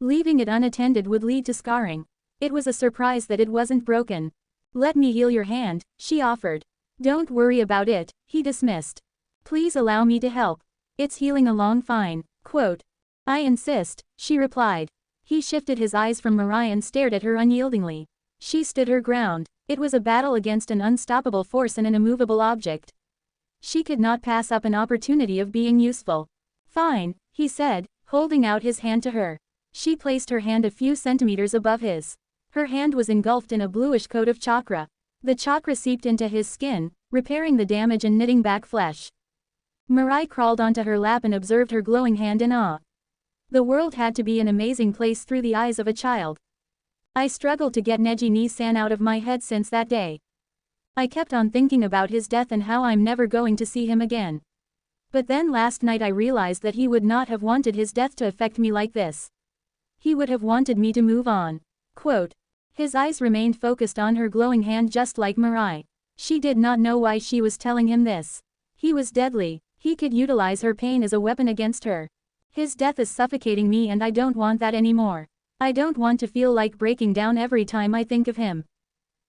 Leaving it unattended would lead to scarring. It was a surprise that it wasn't broken. Let me heal your hand, she offered. Don't worry about it, he dismissed. Please allow me to help. It's healing along fine. Quote. I insist, she replied. He shifted his eyes from Mirai and stared at her unyieldingly. She stood her ground. It was a battle against an unstoppable force and an immovable object. She could not pass up an opportunity of being useful. Fine, he said, holding out his hand to her. She placed her hand a few centimeters above his. Her hand was engulfed in a bluish coat of chakra. The chakra seeped into his skin, repairing the damage and knitting back flesh. Mirai crawled onto her lap and observed her glowing hand in awe. The world had to be an amazing place through the eyes of a child. I struggled to get Neji-ni-san out of my head since that day. I kept on thinking about his death and how I'm never going to see him again. But then last night I realized that he would not have wanted his death to affect me like this. He would have wanted me to move on. Quote. His eyes remained focused on her glowing hand just like Mirai. She did not know why she was telling him this. He was deadly. He could utilize her pain as a weapon against her. His death is suffocating me and I don't want that anymore. I don't want to feel like breaking down every time I think of him.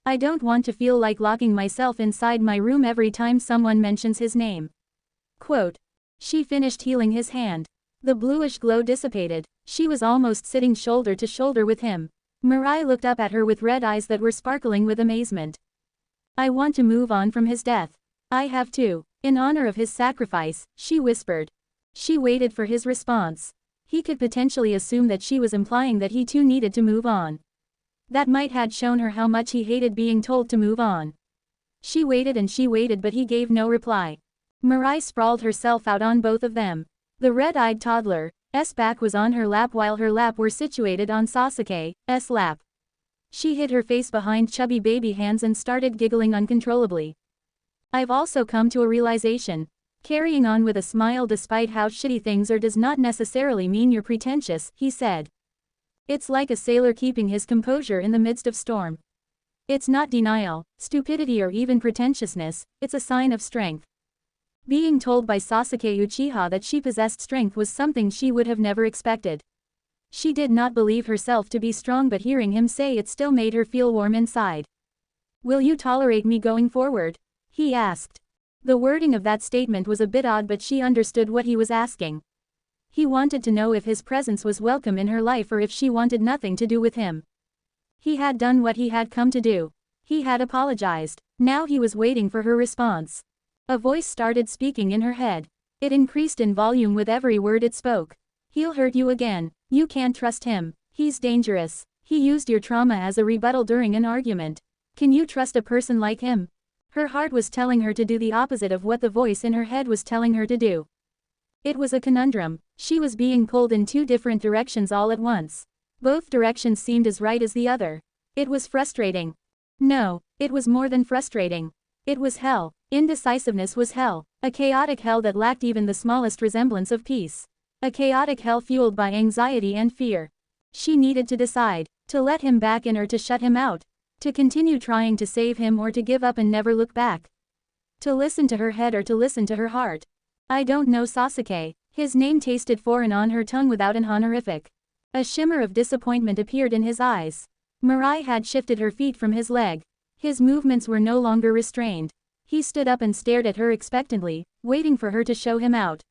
I don't want to feel like locking myself inside my room every time someone mentions his name." Quote. She finished healing his hand. The bluish glow dissipated. She was almost sitting shoulder to shoulder with him. Mirai looked up at her with red eyes that were sparkling with amazement. "I want to move on from his death. I have too. In honor of his sacrifice," she whispered. She waited for his response. He could potentially assume that she was implying that he too needed to move on. That might had shown her how much he hated being told to move on. She waited but he gave no reply. Mirai sprawled herself out on both of them. The red-eyed toddler's back was on her lap while her lap were situated on Sasuke's lap. She hid her face behind chubby baby hands and started giggling uncontrollably. "I've also come to a realization. Carrying on with a smile despite how shitty things are does not necessarily mean you're pretentious," he said. "It's like a sailor keeping his composure in the midst of storm. It's not denial, stupidity or even pretentiousness, it's a sign of strength." Being told by Sasuke Uchiha that she possessed strength was something she would have never expected. She did not believe herself to be strong, but hearing him say it still made her feel warm inside. "Will you tolerate me going forward?" he asked. The wording of that statement was a bit odd, but she understood what he was asking. He wanted to know if his presence was welcome in her life or if she wanted nothing to do with him. He had done what he had come to do. He had apologized. Now he was waiting for her response. A voice started speaking in her head. It increased in volume with every word it spoke. "He'll hurt you again. You can't trust him. He's dangerous. He used your trauma as a rebuttal during an argument. Can you trust a person like him?" Her heart was telling her to do the opposite of what the voice in her head was telling her to do. It was a conundrum. She was being pulled in two different directions all at once. Both directions seemed as right as the other. It was frustrating. No, it was more than frustrating. It was hell. Indecisiveness was hell. A chaotic hell that lacked even the smallest resemblance of peace. A chaotic hell fueled by anxiety and fear. She needed to decide, to let him back in or to shut him out. To continue trying to save him or to give up and never look back. To listen to her head or to listen to her heart. "I don't know Sasuke." His name tasted foreign on her tongue without an honorific. A shimmer of disappointment appeared in his eyes. Mirai had shifted her feet from his leg. His movements were no longer restrained. He stood up and stared at her expectantly, waiting for her to show him out.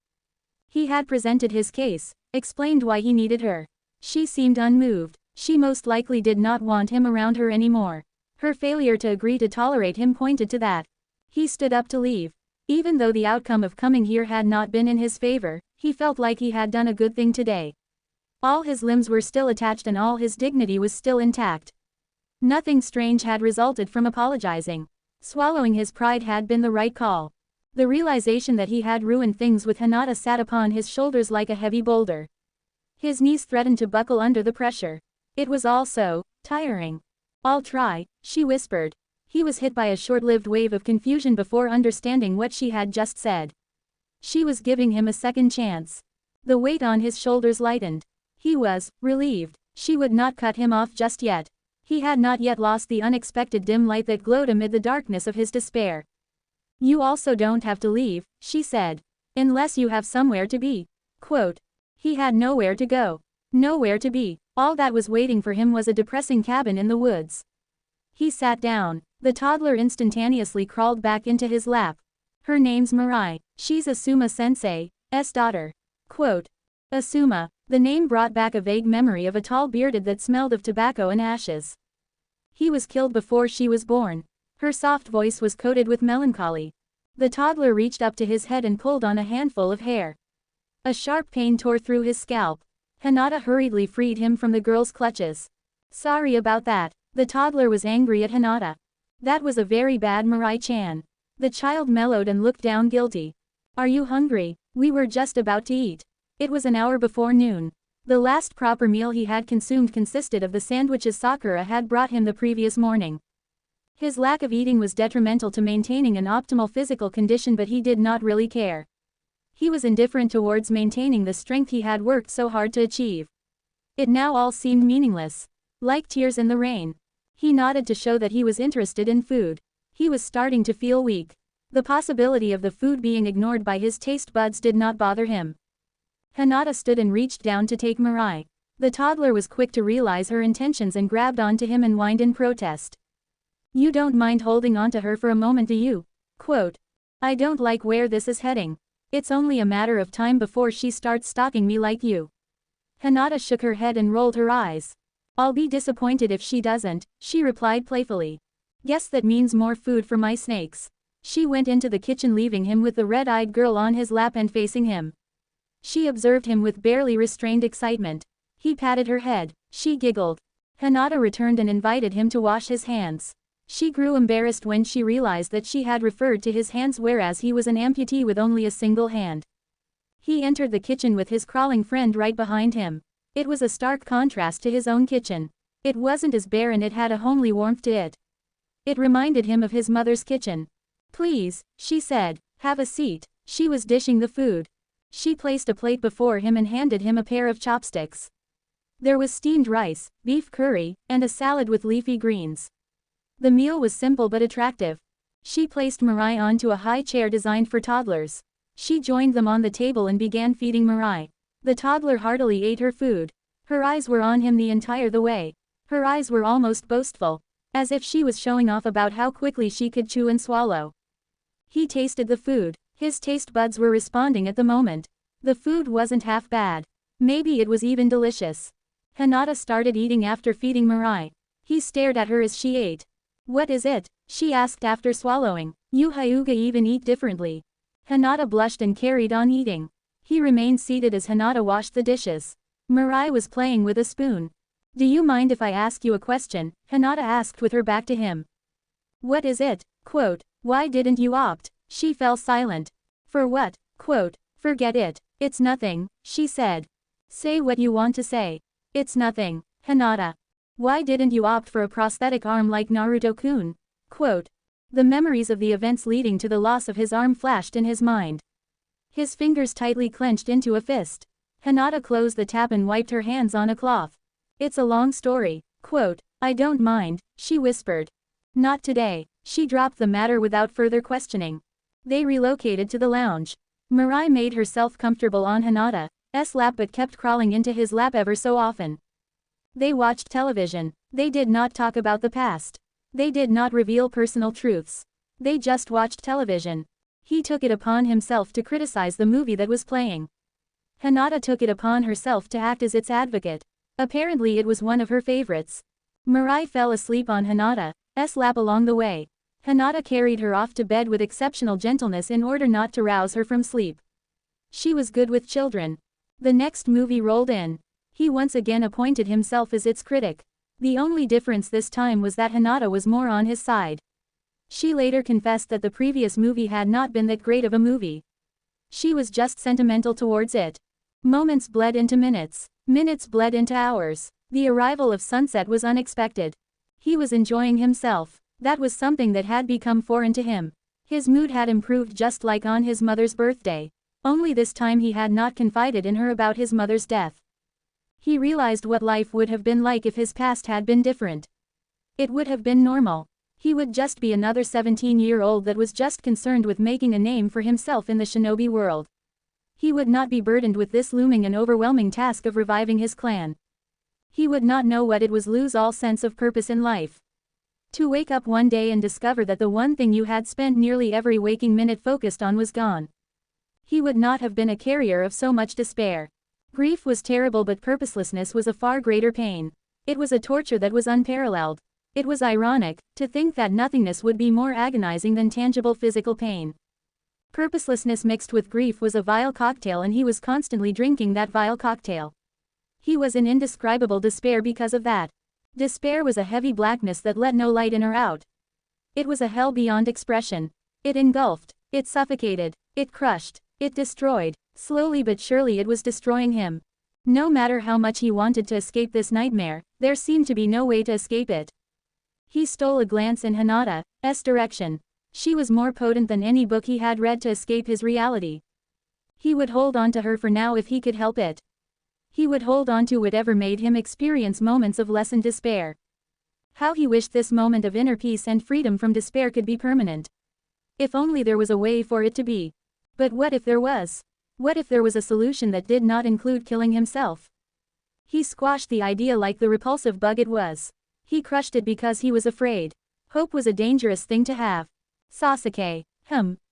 He had presented his case, explained why he needed her. She seemed unmoved. She most likely did not want him around her anymore. Her failure to agree to tolerate him pointed to that. He stood up to leave. Even though the outcome of coming here had not been in his favor, he felt like he had done a good thing today. All his limbs were still attached and all his dignity was still intact. Nothing strange had resulted from apologizing. Swallowing his pride had been the right call. The realization that he had ruined things with Hinata sat upon his shoulders like a heavy boulder. His knees threatened to buckle under the pressure. It was all so tiring. "I'll try," she whispered. He was hit by a short-lived wave of confusion before understanding what she had just said. She was giving him a second chance. The weight on his shoulders lightened. He was relieved. She would not cut him off just yet. He had not yet lost the unexpected dim light that glowed amid the darkness of his despair. "You also don't have to leave," she said. "Unless you have somewhere to be." Quote. He had nowhere to go. Nowhere to be. All that was waiting for him was a depressing cabin in the woods. He sat down. The toddler instantaneously crawled back into his lap. "Her name's Mirai. She's Asuma-sensei's daughter." Quote. Asuma. The name brought back a vague memory of a tall bearded that smelled of tobacco and ashes. He was killed before she was born. Her soft voice was coated with melancholy. The toddler reached up to his head and pulled on a handful of hair. A sharp pain tore through his scalp. Hinata hurriedly freed him from the girl's clutches. "Sorry about that." The toddler was angry at Hinata. "That was a very bad Mirai-chan." The child mellowed and looked down guilty. "Are you hungry? We were just about to eat." It was an hour before noon. The last proper meal he had consumed consisted of the sandwiches Sakura had brought him the previous morning. His lack of eating was detrimental to maintaining an optimal physical condition, but he did not really care. He was indifferent towards maintaining the strength he had worked so hard to achieve. It now all seemed meaningless. Like tears in the rain. He nodded to show that he was interested in food. He was starting to feel weak. The possibility of the food being ignored by his taste buds did not bother him. Hinata stood and reached down to take Mirai. The toddler was quick to realize her intentions and grabbed onto him and whined in protest. You don't mind holding onto her for a moment, do you? Quote. I don't like where this is heading. It's only a matter of time before she starts stalking me like you. Hinata shook her head and rolled her eyes. I'll be disappointed if she doesn't, she replied playfully. Guess that means more food for my snakes. She went into the kitchen, leaving him with the red-eyed girl on his lap and facing him. She observed him with barely restrained excitement. He patted her head. She giggled. Hinata returned and invited him to wash his hands. She grew embarrassed when she realized that she had referred to his hands, whereas he was an amputee with only a single hand. He entered the kitchen with his crawling friend right behind him. It was a stark contrast to his own kitchen. It wasn't as bare and it had a homely warmth to it. It reminded him of his mother's kitchen. Please, she said, have a seat. She was dishing the food. She placed a plate before him and handed him a pair of chopsticks. There was steamed rice, beef curry, and a salad with leafy greens. The meal was simple but attractive. She placed Mirai onto a high chair designed for toddlers. She joined them on the table and began feeding Mirai. The toddler heartily ate her food. Her eyes were on him the entire way. Her eyes were almost boastful, as if she was showing off about how quickly she could chew and swallow. He tasted the food. His taste buds were responding at the moment. The food wasn't half bad. Maybe it was even delicious. Hinata started eating after feeding Mirai. He stared at her as she ate. What is it? She asked after swallowing. You Hyuga even eat differently. Hinata blushed and carried on eating. He remained seated as Hinata washed the dishes. Mirai was playing with a spoon. Do you mind if I ask you a question? Hinata asked with her back to him. What is it? Quote. Why didn't you opt? She fell silent. For what? Quote. Forget it. It's nothing, she said. Say what you want to say. It's nothing. Hinata. Why didn't you opt for a prosthetic arm like Naruto-kun? Quote. The memories of the events leading to the loss of his arm flashed in his mind. His fingers tightly clenched into a fist. Hinata closed the tap and wiped her hands on a cloth. It's a long story. Quote. I don't mind, she whispered. Not today. She dropped the matter without further questioning. They relocated to the lounge. Mirai made herself comfortable on Hinata's lap but kept crawling into his lap ever so often. They watched television. They did not talk about the past. They did not reveal personal truths. They just watched television. He took it upon himself to criticize the movie that was playing. Hinata took it upon herself to act as its advocate. Apparently it was one of her favorites. Mirai fell asleep on Hinata's lap along the way. Hinata carried her off to bed with exceptional gentleness in order not to rouse her from sleep. She was good with children. The next movie rolled in. He once again appointed himself as its critic. The only difference this time was that Hinata was more on his side. She later confessed that the previous movie had not been that great of a movie. She was just sentimental towards it. Moments bled into minutes. Minutes bled into hours. The arrival of sunset was unexpected. He was enjoying himself. That was something that had become foreign to him. His mood had improved just like on his mother's birthday. Only this time he had not confided in her about his mother's death. He realized what life would have been like if his past had been different. It would have been normal. He would just be another 17-year-old that was just concerned with making a name for himself in the shinobi world. He would not be burdened with this looming and overwhelming task of reviving his clan. He would not know what it was lose all sense of purpose in life. To wake up one day and discover that the one thing you had spent nearly every waking minute focused on was gone. He would not have been a carrier of so much despair. Grief was terrible, but purposelessness was a far greater pain. It was a torture that was unparalleled. It was ironic to think that nothingness would be more agonizing than tangible physical pain. Purposelessness mixed with grief was a vile cocktail, and he was constantly drinking that vile cocktail. He was in indescribable despair because of that. Despair was a heavy blackness that let no light in or out. It was a hell beyond expression. It engulfed, it suffocated, it crushed, it destroyed. Slowly but surely it was destroying him. No matter how much he wanted to escape this nightmare, there seemed to be no way to escape it. He stole a glance in Hinata's direction. She was more potent than any book he had read to escape his reality. He would hold on to her for now if he could help it. He would hold on to whatever made him experience moments of lessened despair. How he wished this moment of inner peace and freedom from despair could be permanent. If only there was a way for it to be. But what if there was? What if there was a solution that did not include killing himself? He squashed the idea like the repulsive bug it was. He crushed it because he was afraid. Hope was a dangerous thing to have. Sasuke.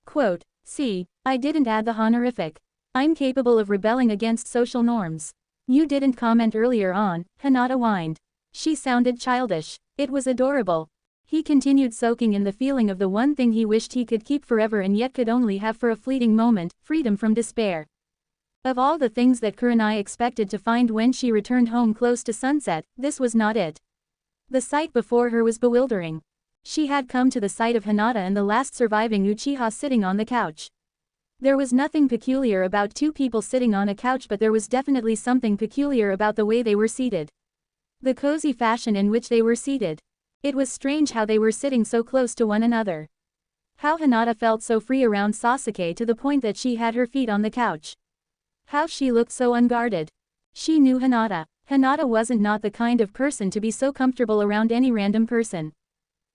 Quote. See, I didn't add the honorific. I'm capable of rebelling against social norms. You didn't comment earlier on, Hinata whined. She sounded childish. It was adorable. He continued soaking in the feeling of the one thing he wished he could keep forever and yet could only have for a fleeting moment, freedom from despair. Of all the things that Kurenai expected to find when she returned home close to sunset, this was not it. The sight before her was bewildering. She had come to the sight of Hinata and the last surviving Uchiha sitting on the couch. There was nothing peculiar about two people sitting on a couch, but there was definitely something peculiar about the way they were seated. The cozy fashion in which they were seated. It was strange how they were sitting so close to one another. How Hinata felt so free around Sasuke to the point that she had her feet on the couch. How she looked so unguarded. She knew Hinata. Hinata wasn't not the kind of person to be so comfortable around any random person.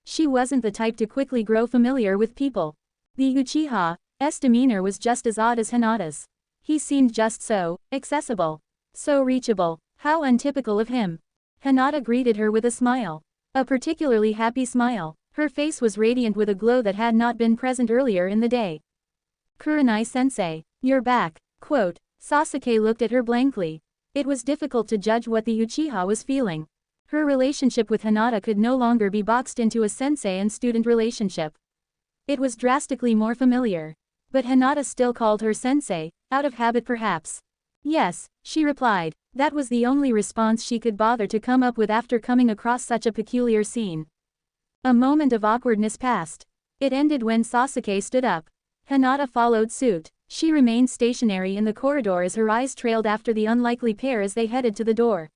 She wasn't the type to quickly grow familiar with people. The Uchiha's demeanor was just as odd as Hinata's. He seemed just so accessible. So reachable. How untypical of him. Hinata greeted her with a smile. A particularly happy smile. Her face was radiant with a glow that had not been present earlier in the day. Kurenai-sensei, you're back. Quote. Sasuke looked at her blankly. It was difficult to judge what the Uchiha was feeling. Her relationship with Hinata could no longer be boxed into a sensei and student relationship. It was drastically more familiar. But Hinata still called her sensei, out of habit perhaps. Yes, she replied. That was the only response she could bother to come up with after coming across such a peculiar scene. A moment of awkwardness passed. It ended when Sasuke stood up. Hinata followed suit. She remained stationary in the corridor as her eyes trailed after the unlikely pair as they headed to the door.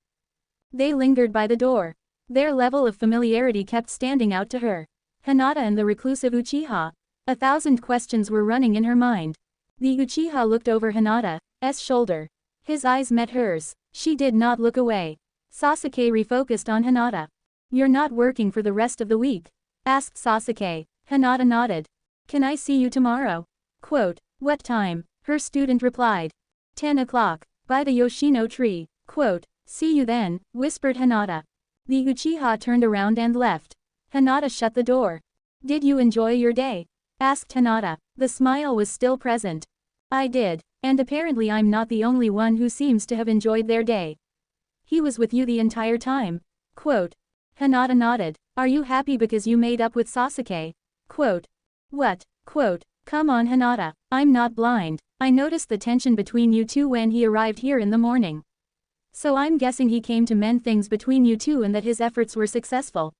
They lingered by the door. Their level of familiarity kept standing out to her. Hinata and the reclusive Uchiha. 1,000 questions were running in her mind. The Uchiha looked over Hinata's shoulder. His eyes met hers. She did not look away. Sasuke refocused on Hinata. You're not working for the rest of the week? Asked Sasuke. Hinata nodded. Can I see you tomorrow? Quote. What time? Her student replied. 10 o'clock. By the Yoshino tree. Quote. See you then, whispered Hinata. The Uchiha turned around and left. Hinata shut the door. Did you enjoy your day? Asked Hinata. The smile was still present. I did. And apparently I'm not the only one who seems to have enjoyed their day. He was with you the entire time? Quote. Hinata nodded. Are you happy because you made up with Sasuke? Quote. What? Quote. Come on Hinata, I'm not blind. I noticed the tension between you two when he arrived here in the morning. So I'm guessing he came to mend things between you two and that his efforts were successful.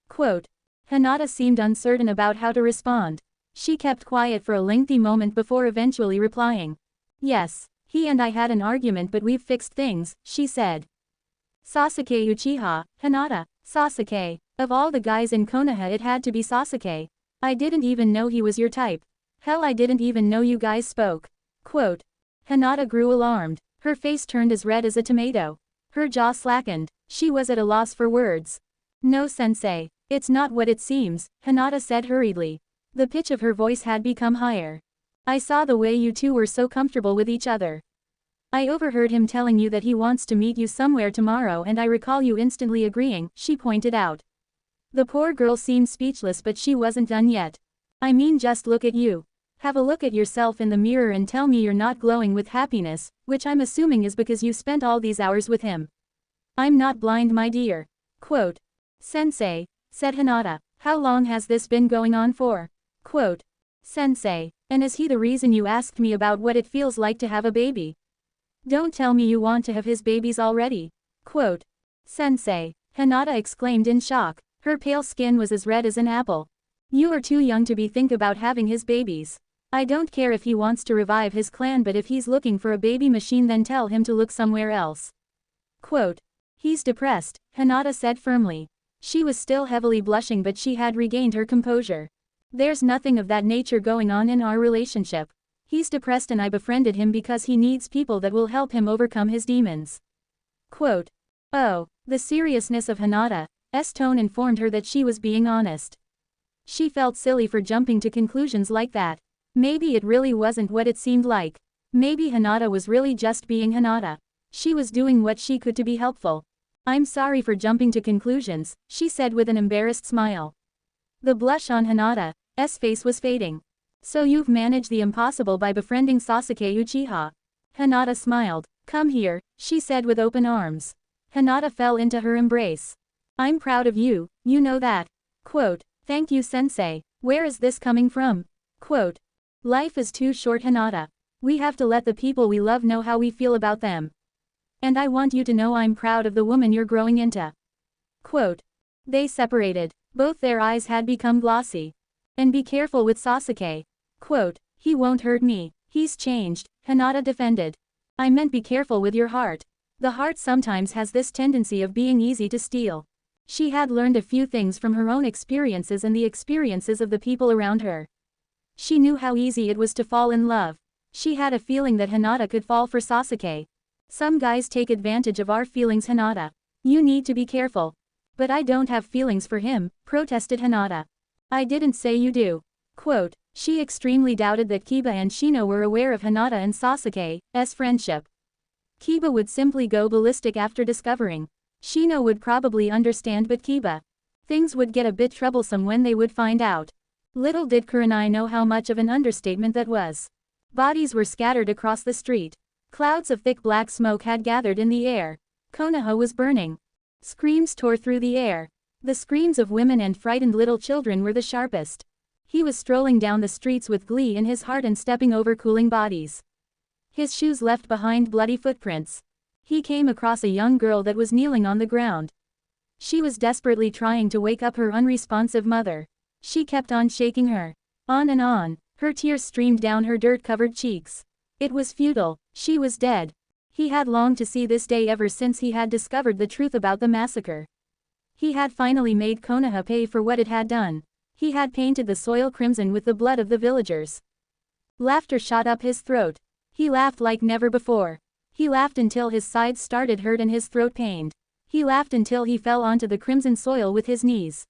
Quote. Hinata seemed uncertain about how to respond. She kept quiet for a lengthy moment before eventually replying. Yes, he and I had an argument but we've fixed things, she said. Sasuke Uchiha, Hinata, Sasuke. Of all the guys in Konoha it had to be Sasuke. I didn't even know he was your type. Hell, I didn't even know you guys spoke. Quote. Hinata grew alarmed. Her face turned as red as a tomato. Her jaw slackened. She was at a loss for words. No sensei. It's not what it seems, Hinata said hurriedly. The pitch of her voice had become higher. I saw the way you two were so comfortable with each other. I overheard him telling you that he wants to meet you somewhere tomorrow and I recall you instantly agreeing, she pointed out. The poor girl seemed speechless but she wasn't done yet. I mean just look at you. Have a look at yourself in the mirror and tell me you're not glowing with happiness, which I'm assuming is because you spent all these hours with him. I'm not blind my dear. Quote. Sensei, said Hinata, how long has this been going on for? Quote. Sensei, and is he the reason you asked me about what it feels like to have a baby? Don't tell me you want to have his babies already. Quote. Sensei, Hinata exclaimed in shock. Her pale skin was as red as an apple. You are too young to be think about having his babies. I don't care if he wants to revive his clan, but if he's looking for a baby machine then tell him to look somewhere else. Quote. He's depressed, Hinata said firmly. She was still heavily blushing but she had regained her composure. There's nothing of that nature going on in our relationship. He's depressed and I befriended him because he needs people that will help him overcome his demons. Quote. Oh, the seriousness of Hinata's tone informed her that she was being honest. She felt silly for jumping to conclusions like that. Maybe it really wasn't what it seemed like. Maybe Hinata was really just being Hinata. She was doing what she could to be helpful. I'm sorry for jumping to conclusions, she said with an embarrassed smile. The blush on Hinata's face was fading. So you've managed the impossible by befriending Sasuke Uchiha. Hinata smiled. Come here, she said with open arms. Hinata fell into her embrace. I'm proud of you, you know that. Quote, thank you sensei. Where is this coming from? Quote, life is too short Hinata. We have to let the people we love know how we feel about them. And I want you to know I'm proud of the woman you're growing into. Quote, they separated. Both their eyes had become glossy. And be careful with Sasuke. Quote, he won't hurt me. He's changed, Hinata defended. I meant be careful with your heart. The heart sometimes has this tendency of being easy to steal. She had learned a few things from her own experiences and the experiences of the people around her. She knew how easy it was to fall in love. She had a feeling that Hinata could fall for Sasuke. Some guys take advantage of our feelings Hinata. You need to be careful. But I don't have feelings for him, protested Hinata. I didn't say you do. Quote, she extremely doubted that Kiba and Shino were aware of Hinata and Sasuke's friendship. Kiba would simply go ballistic after discovering. Shino would probably understand but Kiba. Things would get a bit troublesome when they would find out. Little did Kurenai know how much of an understatement that was. Bodies were scattered across the street. Clouds of thick black smoke had gathered in the air. Konoha was burning. Screams tore through the air. The screams of women and frightened little children were the sharpest. He was strolling down the streets with glee in his heart and stepping over cooling bodies. His shoes left behind bloody footprints. He came across a young girl that was kneeling on the ground. She was desperately trying to wake up her unresponsive mother. She kept on shaking her. On and on. Her tears streamed down her dirt-covered cheeks. It was futile. She was dead. He had longed to see this day ever since he had discovered the truth about the massacre. He had finally made Konoha pay for what it had done. He had painted the soil crimson with the blood of the villagers. Laughter shot up his throat. He laughed like never before. He laughed until his sides started hurt and his throat pained. He laughed until he fell onto the crimson soil with his knees.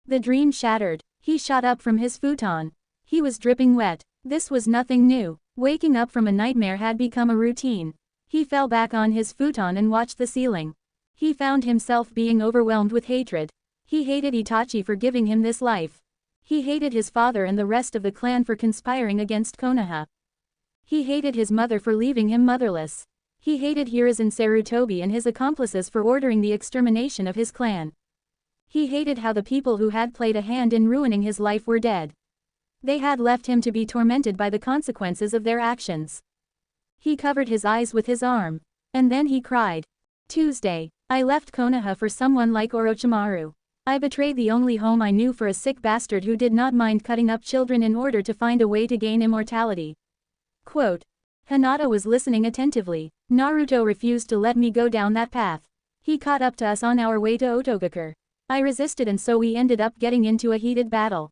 The dream shattered. He shot up from his futon. He was dripping wet. This was nothing new. Waking up from a nightmare had become a routine. He fell back on his futon and watched the ceiling. He found himself being overwhelmed with hatred. He hated Itachi for giving him this life. He hated his father and the rest of the clan for conspiring against Konoha. He hated his mother for leaving him motherless. He hated Hiruzen Sarutobi and his accomplices for ordering the extermination of his clan. He hated how the people who had played a hand in ruining his life were dead. They had left him to be tormented by the consequences of their actions. He covered his eyes with his arm. And then he cried. Tuesday. I left Konoha for someone like Orochimaru. I betrayed the only home I knew for a sick bastard who did not mind cutting up children in order to find a way to gain immortality. Quote. Hinata was listening attentively. Naruto refused to let me go down that path. He caught up to us on our way to Otogakure. I resisted and so we ended up getting into a heated battle.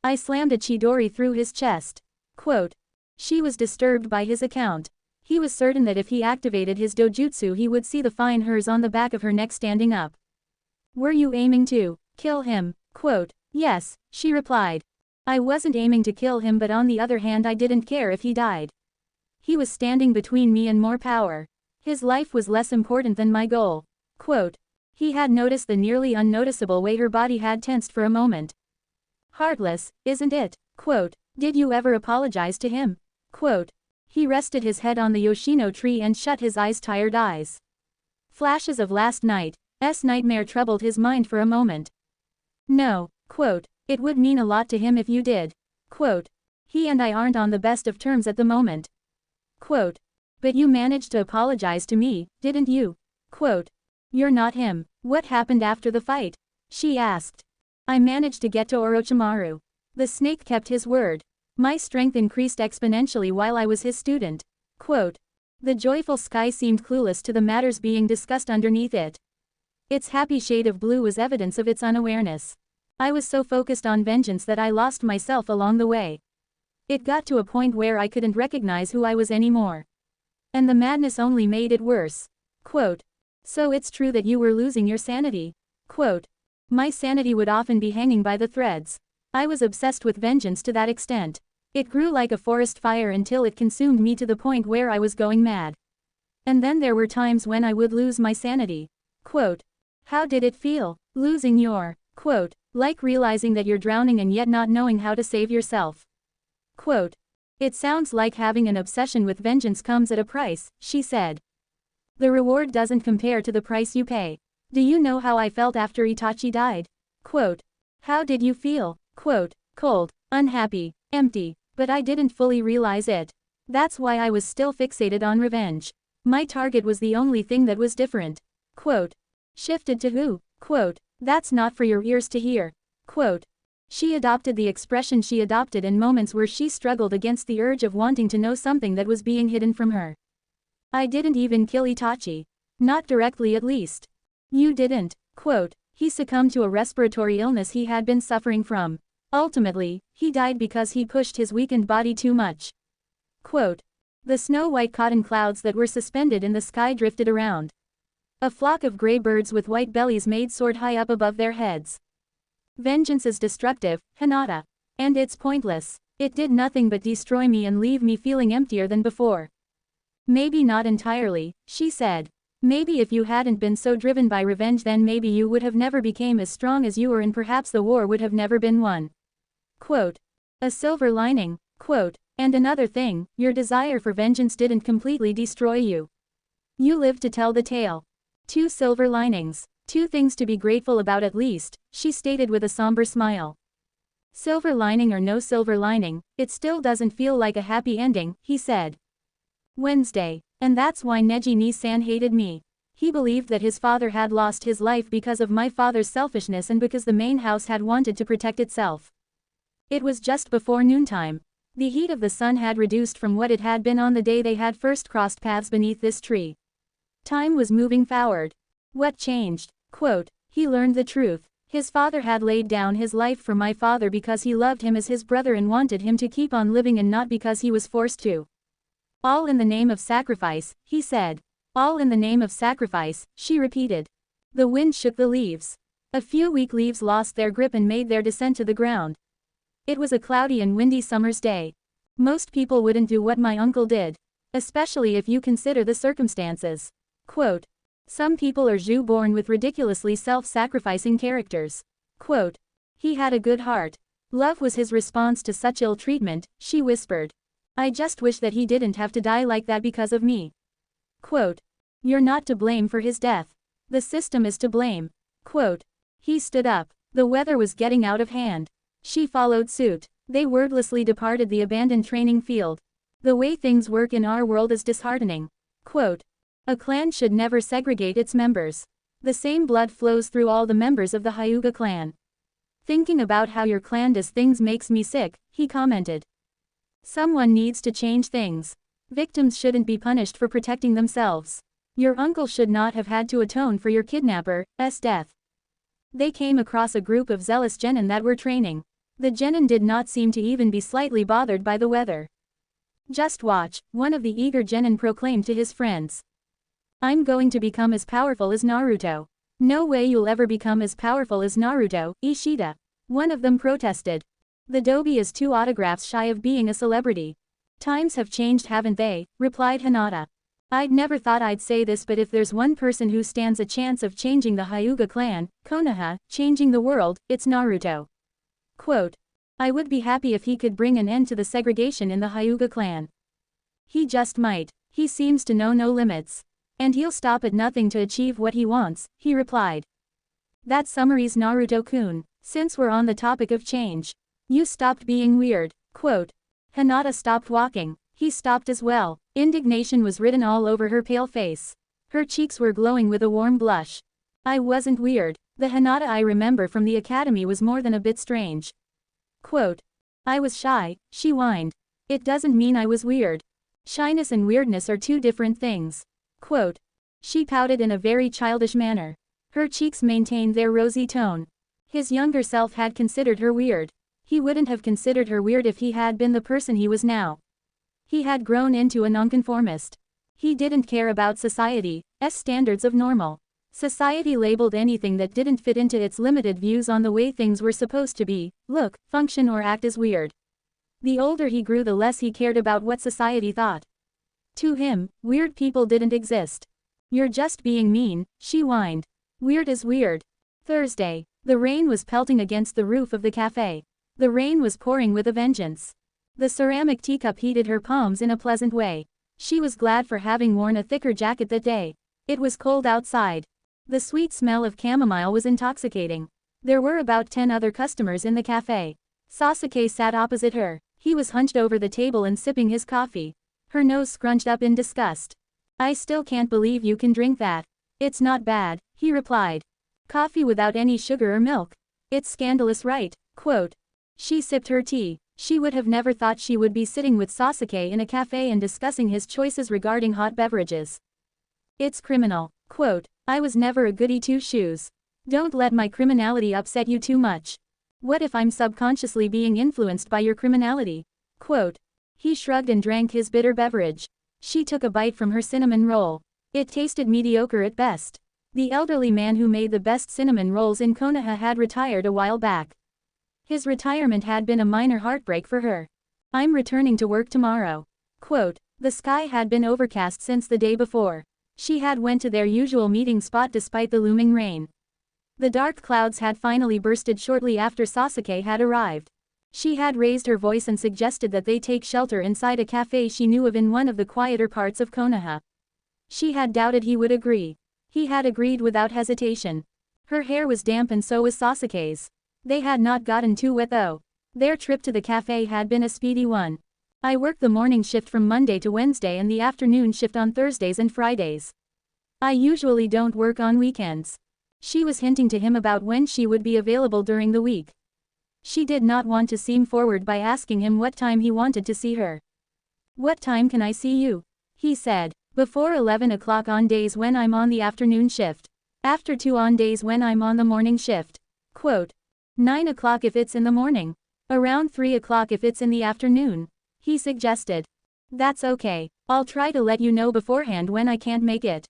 I slammed a Chidori through his chest. Quote. She was disturbed by his account. He was certain that if he activated his dojutsu he would see the fine hairs on the back of her neck standing up. Were you aiming to kill him? Quote. Yes, she replied. I wasn't aiming to kill him but on the other hand I didn't care if he died. He was standing between me and more power. His life was less important than my goal. Quote. He had noticed the nearly unnoticeable way her body had tensed for a moment. Heartless, isn't it? Quote. Did you ever apologize to him? Quote. He rested his head on the Yoshino tree and shut his tired eyes. Flashes of last night's nightmare troubled his mind for a moment. No. Quote. It would mean a lot to him if you did. Quote. He and I aren't on the best of terms at the moment. Quote. But you managed to apologize to me, didn't you? Quote. You're not him. What happened after the fight? She asked. I managed to get to Orochimaru. The snake kept his word. My strength increased exponentially while I was his student. Quote. The joyful sky seemed clueless to the matters being discussed underneath it. Its happy shade of blue was evidence of its unawareness. I was so focused on vengeance that I lost myself along the way. It got to a point where I couldn't recognize who I was anymore. And the madness only made it worse. Quote. So it's true that you were losing your sanity? Quote. My sanity would often be hanging by the threads. I was obsessed with vengeance to that extent. It grew like a forest fire until it consumed me to the point where I was going mad. And then there were times when I would lose my sanity. Quote. How did it feel, losing your, quote, like realizing that you're drowning and yet not knowing how to save yourself? Quote. It sounds like having an obsession with vengeance comes at a price, she said. The reward doesn't compare to the price you pay. Do you know how I felt after Itachi died? Quote. How did you feel? Quote. Cold, unhappy, empty, but I didn't fully realize it. That's why I was still fixated on revenge. My target was the only thing that was different. Quote. Shifted to who? Quote. That's not for your ears to hear. Quote. She adopted the expression she adopted in moments where she struggled against the urge of wanting to know something that was being hidden from her. I didn't even kill Itachi. Not directly at least. You didn't. Quote. He succumbed to a respiratory illness he had been suffering from. Ultimately, he died because he pushed his weakened body too much. Quote. The snow-white cotton clouds that were suspended in the sky drifted around. A flock of gray birds with white bellies made soared high up above their heads. Vengeance is destructive, Hinata. And it's pointless. It did nothing but destroy me and leave me feeling emptier than before. Maybe not entirely, she said. Maybe if you hadn't been so driven by revenge then maybe you would have never became as strong as you were and perhaps the war would have never been won. Quote. A silver lining. Quote. And another thing, your desire for vengeance didn't completely destroy you. You lived to tell the tale. 2 silver linings. 2 things to be grateful about at least, she stated with a somber smile. Silver lining or no silver lining, it still doesn't feel like a happy ending, he said. Wednesday. And that's why Neji-ni-san hated me. He believed that his father had lost his life because of my father's selfishness and because the main house had wanted to protect itself. It was just before noontime. The heat of the sun had reduced from what it had been on the day they had first crossed paths beneath this tree. Time was moving forward. What changed? Quote. He learned the truth. His father had laid down his life for my father because he loved him as his brother and wanted him to keep on living and not because he was forced to. All in the name of sacrifice, he said. All in the name of sacrifice, she repeated. The wind shook the leaves. A few weak leaves lost their grip and made their descent to the ground. It was a cloudy and windy summer's day. Most people wouldn't do what my uncle did. Especially if you consider the circumstances. Quote. Some people are born with ridiculously self-sacrificing characters. Quote. He had a good heart. Love was his response to such ill treatment, she whispered. I just wish that he didn't have to die like that because of me. Quote. You're not to blame for his death. The system is to blame. Quote. He stood up. The weather was getting out of hand. She followed suit. They wordlessly departed the abandoned training field. The way things work in our world is disheartening. Quote. A clan should never segregate its members. The same blood flows through all the members of the Hyuga clan. Thinking about how your clan does things makes me sick, he commented. Someone needs to change things. Victims shouldn't be punished for protecting themselves. Your uncle should not have had to atone for your kidnapper's death. They came across a group of zealous genin that were training. The genin did not seem to even be slightly bothered by the weather. Just watch, one of the eager genin proclaimed to his friends. I'm going to become as powerful as Naruto. No way you'll ever become as powerful as Naruto, Ishida. One of them protested. The Dobi is 2 autographs shy of being a celebrity. Times have changed, haven't they? Replied Hinata. I'd never thought I'd say this, but if there's one person who stands a chance of changing the Hyuga clan, Konoha, changing the world, it's Naruto. Quote. I would be happy if he could bring an end to the segregation in the Hyuga clan. He just might. He seems to know no limits. And he'll stop at nothing to achieve what he wants, he replied. That summaries Naruto-kun. Since we're on the topic of change. You stopped being weird. Quote. Hinata stopped walking. He stopped as well. Indignation was written all over her pale face. Her cheeks were glowing with a warm blush. I wasn't weird. The Hinata I remember from the academy was more than a bit strange. Quote. I was shy, she whined. It doesn't mean I was weird. Shyness and weirdness are 2 different things. Quote. She pouted in a very childish manner. Her cheeks maintained their rosy tone. His younger self had considered her weird. He wouldn't have considered her weird if he had been the person he was now. He had grown into a nonconformist. He didn't care about society's standards of normal. Society labeled anything that didn't fit into its limited views on the way things were supposed to be, look, function or act as weird. The older he grew, the less he cared about what society thought. To him, weird people didn't exist. You're just being mean, she whined. Weird is weird. Thursday. The rain was pelting against the roof of the cafe. The rain was pouring with a vengeance. The ceramic teacup heated her palms in a pleasant way. She was glad for having worn a thicker jacket that day. It was cold outside. The sweet smell of chamomile was intoxicating. There were about 10 other customers in the cafe. Sasuke sat opposite her. He was hunched over the table and sipping his coffee. Her nose scrunched up in disgust. I still can't believe you can drink that. It's not bad, he replied. Coffee without any sugar or milk. It's scandalous, right? Quote. She sipped her tea. She would have never thought she would be sitting with Sasuke in a cafe and discussing his choices regarding hot beverages. It's criminal. Quote. I was never a goody two-shoes. Don't let my criminality upset you too much. What if I'm subconsciously being influenced by your criminality? Quote. He shrugged and drank his bitter beverage. She took a bite from her cinnamon roll. It tasted mediocre at best. The elderly man who made the best cinnamon rolls in Konoha had retired a while back. His retirement had been a minor heartbreak for her. I'm returning to work tomorrow. Quote. The sky had been overcast since the day before. She had went to their usual meeting spot despite the looming rain. The dark clouds had finally bursted shortly after Sasuke had arrived. She had raised her voice and suggested that they take shelter inside a cafe she knew of in one of the quieter parts of Konoha. She had doubted he would agree. He had agreed without hesitation. Her hair was damp and so was Sasuke's. They had not gotten too wet though. Their trip to the cafe had been a speedy one. I work the morning shift from Monday to Wednesday and the afternoon shift on Thursdays and Fridays. I usually don't work on weekends. She was hinting to him about when she would be available during the week. She did not want to seem forward by asking him what time he wanted to see her. What time can I see you? He said. Before 11 o'clock on days when I'm on the afternoon shift. After 2 on days when I'm on the morning shift. Quote. 9 o'clock if it's in the morning. Around 3 o'clock if it's in the afternoon. He suggested. That's okay. I'll try to let you know beforehand when I can't make it.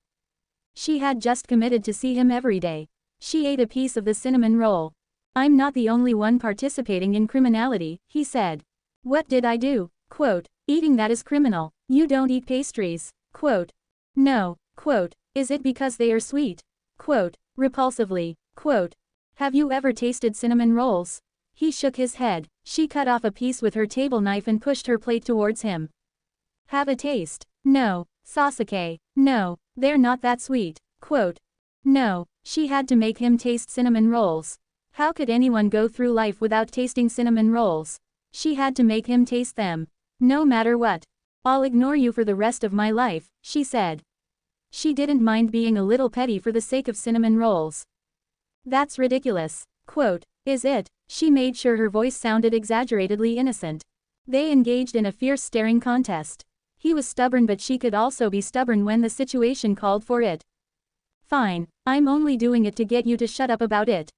She had just committed to see him every day. She ate a piece of the cinnamon roll. I'm not the only one participating in criminality, he said. What did I do? Quote. Eating that is criminal. You don't eat pastries. Quote. No. Quote. Is it because they are sweet? Quote. Repulsively. Quote. Have you ever tasted cinnamon rolls? He shook his head. She cut off a piece with her table knife and pushed her plate towards him. Have a taste. No. Sasuke. No. They're not that sweet. Quote. No. She had to make him taste cinnamon rolls. How could anyone go through life without tasting cinnamon rolls? She had to make him taste them. No matter what. I'll ignore you for the rest of my life, she said. She didn't mind being a little petty for the sake of cinnamon rolls. That's ridiculous. Quote. Is it? She made sure her voice sounded exaggeratedly innocent. They engaged in a fierce staring contest. He was stubborn, but she could also be stubborn when the situation called for it. Fine, I'm only doing it to get you to shut up about it.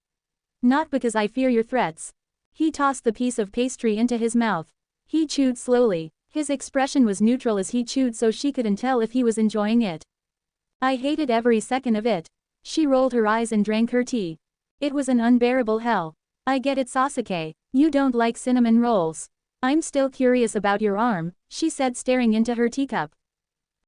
Not because I fear your threats. He tossed the piece of pastry into his mouth. He chewed slowly. His expression was neutral as he chewed, so she couldn't tell if he was enjoying it. I hated every second of it. She rolled her eyes and drank her tea. It was an unbearable hell. I get it, Sasuke. You don't like cinnamon rolls. I'm still curious about your arm, she said, staring into her teacup.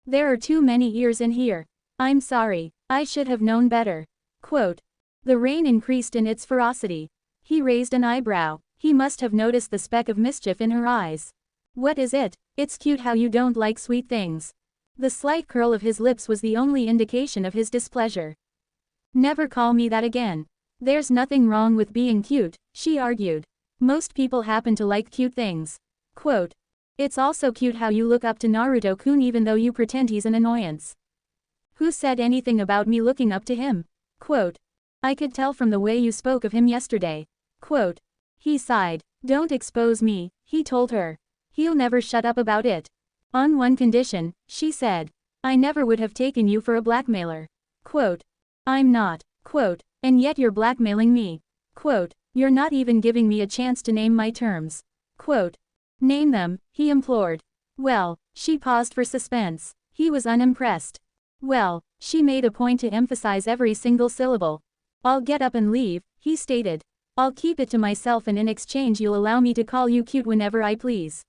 There are too many ears in here. I'm sorry. I should have known better. Quote. The rain increased in its ferocity. He raised an eyebrow. He must have noticed the speck of mischief in her eyes. What is it? It's cute how you don't like sweet things. The slight curl of his lips was the only indication of his displeasure. Never call me that again. There's nothing wrong with being cute, she argued. Most people happen to like cute things. Quote. It's also cute how you look up to Naruto-kun even though you pretend he's an annoyance. Who said anything about me looking up to him? Quote. I could tell from the way you spoke of him yesterday. Quote. He sighed. Don't expose me, he told her. He'll never shut up about it. On one condition, she said. I never would have taken you for a blackmailer. Quote. I'm not. Quote. And yet you're blackmailing me. Quote. You're not even giving me a chance to name my terms. Quote. Name them, he implored. Well, she paused for suspense. He was unimpressed. Well, she made a point to emphasize every single syllable. I'll get up and leave, he stated. I'll keep it to myself and in exchange you'll allow me to call you cute whenever I please.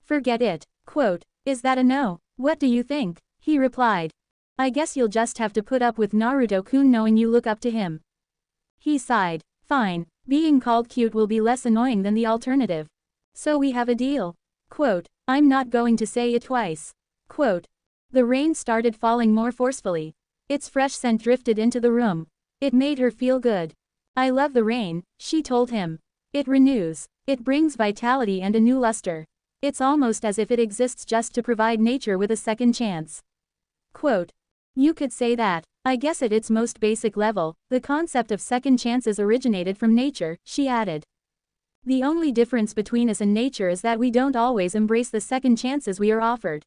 Forget it. Quote, is that a no? What do you think? He replied. I guess you'll just have to put up with Naruto-kun knowing you look up to him. He sighed. Fine, being called cute will be less annoying than the alternative. So we have a deal. Quote, I'm not going to say it twice. Quote, the rain started falling more forcefully. Its fresh scent drifted into the room. It made her feel good. I love the rain, she told him. It renews. It brings vitality and a new luster. It's almost as if it exists just to provide nature with a second chance. Quote, you could say that. I guess at its most basic level, the concept of second chances originated from nature, she added. The only difference between us and nature is that we don't always embrace the second chances we are offered.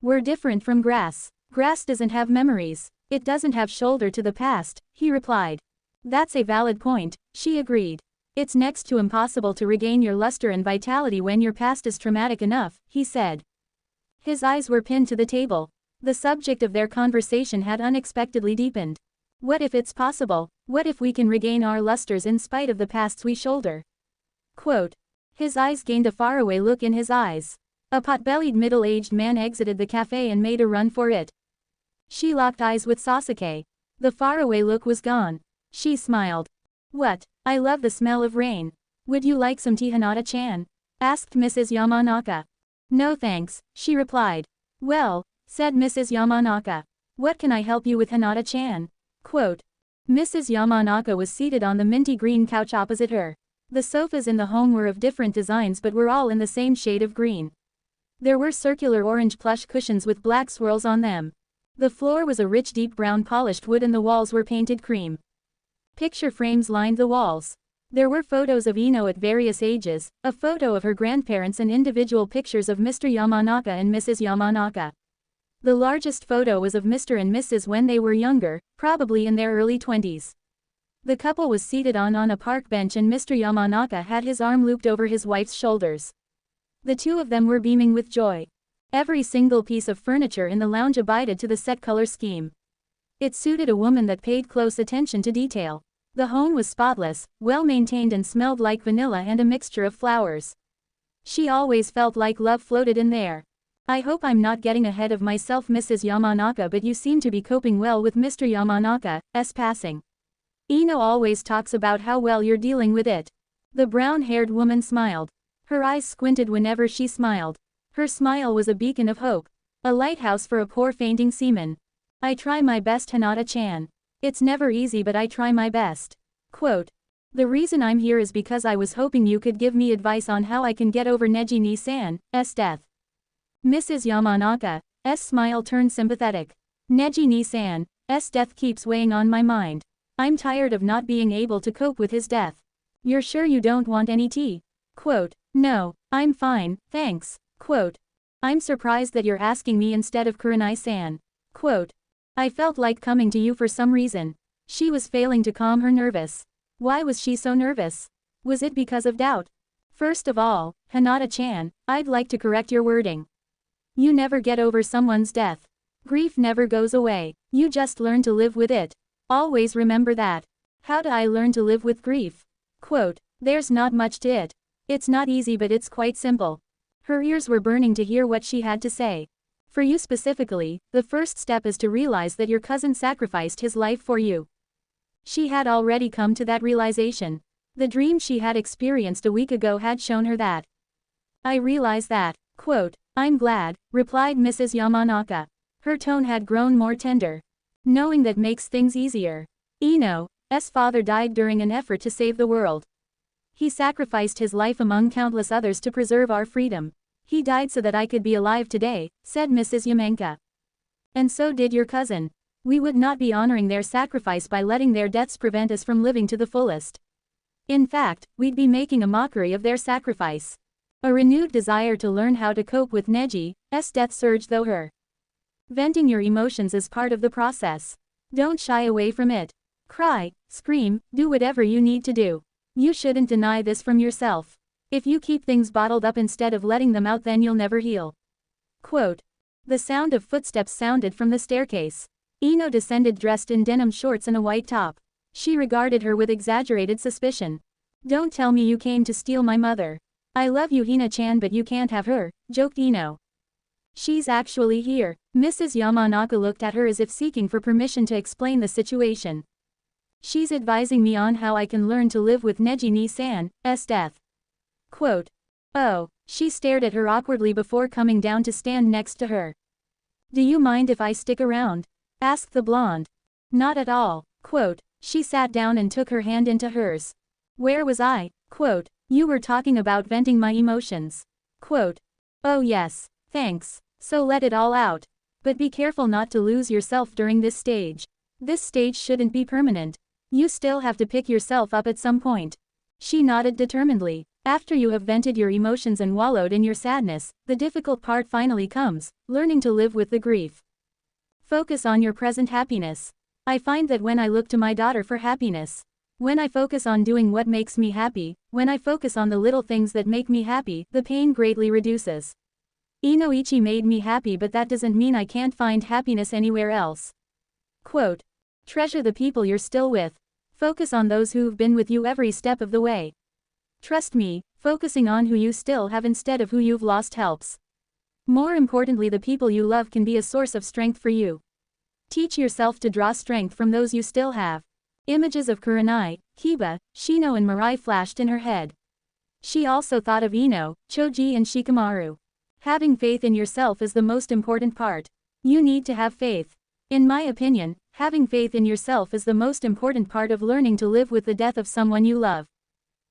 We're different from grass. Grass doesn't have memories. It doesn't have shoulder to the past, he replied. That's a valid point, she agreed. It's next to impossible to regain your luster and vitality when your past is traumatic enough, he said. His eyes were pinned to the table. The subject of their conversation had unexpectedly deepened. What if it's possible? What if we can regain our lusters in spite of the pasts we shoulder? Quote, his eyes gained a faraway look in his eyes. A pot-bellied middle-aged man exited the cafe and made a run for it. She locked eyes with Sasuke. The faraway look was gone. She smiled. What? I love the smell of rain. Would you like some tea, Hinata-chan? Asked Mrs. Yamanaka. No thanks, she replied. Well, said Mrs. Yamanaka. What can I help you with, Hinata-chan? Quote, Mrs. Yamanaka was seated on the minty green couch opposite her. The sofas in the home were of different designs but were all in the same shade of green. There were circular orange plush cushions with black swirls on them. The floor was a rich deep brown polished wood and the walls were painted cream. Picture frames lined the walls. There were photos of Ino at various ages, a photo of her grandparents and individual pictures of Mr. Yamanaka and Mrs. Yamanaka. The largest photo was of Mr. and Mrs. when they were younger, probably in their early 20s. The couple was seated on a park bench and Mr. Yamanaka had his arm looped over his wife's shoulders. The two of them were beaming with joy. Every single piece of furniture in the lounge abided to the set color scheme. It suited a woman that paid close attention to detail. The home was spotless, well-maintained and smelled like vanilla and a mixture of flowers. She always felt like love floated in there. I hope I'm not getting ahead of myself, Mrs. Yamanaka, but you seem to be coping well with Mr. Yamanaka's passing. Ino always talks about how well you're dealing with it. The brown-haired woman smiled. Her eyes squinted whenever she smiled. Her smile was a beacon of hope. A lighthouse for a poor fainting seaman. I try my best, Hinata-chan. It's never easy but I try my best. Quote, the reason I'm here is because I was hoping you could give me advice on how I can get over Neji-ni-san's death. Mrs. Yamanaka's smile turned sympathetic. Neji-ni-san's death keeps weighing on my mind. I'm tired of not being able to cope with his death. You're sure you don't want any tea? Quote, no, I'm fine, thanks. Quote, I'm surprised that you're asking me instead of Kurenai-san. Quote, I felt like coming to you for some reason. She was failing to calm her nervous. Why was she so nervous? Was it because of doubt? First of all, Hinata-chan, I'd like to correct your wording. You never get over someone's death. Grief never goes away. You just learn to live with it. Always remember that. How do I learn to live with grief? Quote, there's not much to it. It's not easy but it's quite simple. Her ears were burning to hear what she had to say. For you specifically, the first step is to realize that your cousin sacrificed his life for you. She had already come to that realization. The dream she had experienced a week ago had shown her that. I realize that. Quote, I'm glad, replied Mrs. Yamanaka. Her tone had grown more tender. Knowing that makes things easier. Ino's father died during an effort to save the world. He sacrificed his life among countless others to preserve our freedom. He died so that I could be alive today, said Mrs. Yamanaka. And so did your cousin. We would not be honoring their sacrifice by letting their deaths prevent us from living to the fullest. In fact, we'd be making a mockery of their sacrifice. A renewed desire to learn how to cope with Neji's death surged through her. Venting your emotions is part of the process. Don't shy away from it. Cry, scream, do whatever you need to do. You shouldn't deny this from yourself. If you keep things bottled up instead of letting them out, then you'll never heal. Quote, the sound of footsteps sounded from the staircase. Ino descended dressed in denim shorts and a white top. She regarded her with exaggerated suspicion. Don't tell me you came to steal my mother. I love you Hina-chan but you can't have her, joked Ino. She's actually here. Mrs. Yamanaka looked at her as if seeking for permission to explain the situation. She's advising me on how I can learn to live with Neji-ni-san's death. Quote. Oh. She stared at her awkwardly before coming down to stand next to her. Do you mind if I stick around? Asked the blonde. Not at all. Quote. She sat down and took her hand into hers. Where was I? Quote. You were talking about venting my emotions. Quote. Oh yes. Thanks. So let it all out. But be careful not to lose yourself during this stage. This stage shouldn't be permanent. You still have to pick yourself up at some point. She nodded determinedly. After you have vented your emotions and wallowed in your sadness, the difficult part finally comes, learning to live with the grief. Focus on your present happiness. I find that when I look to my daughter for happiness, when I focus on doing what makes me happy, when I focus on the little things that make me happy, the pain greatly reduces. Inoichi made me happy but that doesn't mean I can't find happiness anywhere else. Quote. Treasure the people you're still with. Focus on those who've been with you every step of the way. Trust me, focusing on who you still have instead of who you've lost helps. More importantly, the people you love can be a source of strength for you. Teach yourself to draw strength from those you still have. Images of Kurenai, Kiba, Shino and Mirai flashed in her head. She also thought of Ino, Choji and Shikamaru. Having faith in yourself is the most important part. You need to have faith. In my opinion, having faith in yourself is the most important part of learning to live with the death of someone you love.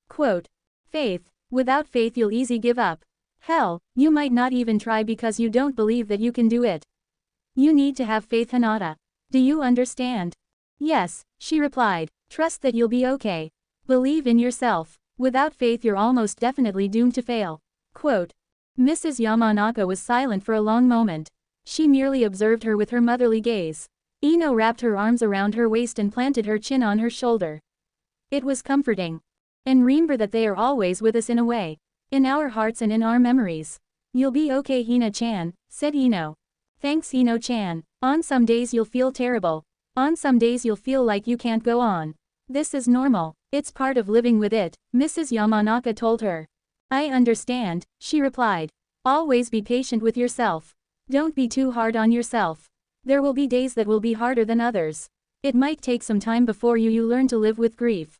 Quote. Faith. Without faith you'll easy give up. Hell, you might not even try because you don't believe that you can do it. You need to have faith Hinata. Do you understand? Yes, she replied. Trust that you'll be okay. Believe in yourself. Without faith you're almost definitely doomed to fail. Quote. Mrs. Yamanaka was silent for a long moment. She merely observed her with her motherly gaze. Ino wrapped her arms around her waist and planted her chin on her shoulder. It was comforting. And remember that they are always with us in a way. In our hearts and in our memories. You'll be okay Hina-chan, said Ino. Thanks Ino-chan. On some days you'll feel terrible. On some days you'll feel like you can't go on. This is normal. It's part of living with it, Mrs. Yamanaka told her. I understand, she replied. Always be patient with yourself. Don't be too hard on yourself. There will be days that will be harder than others. It might take some time before you learn to live with grief.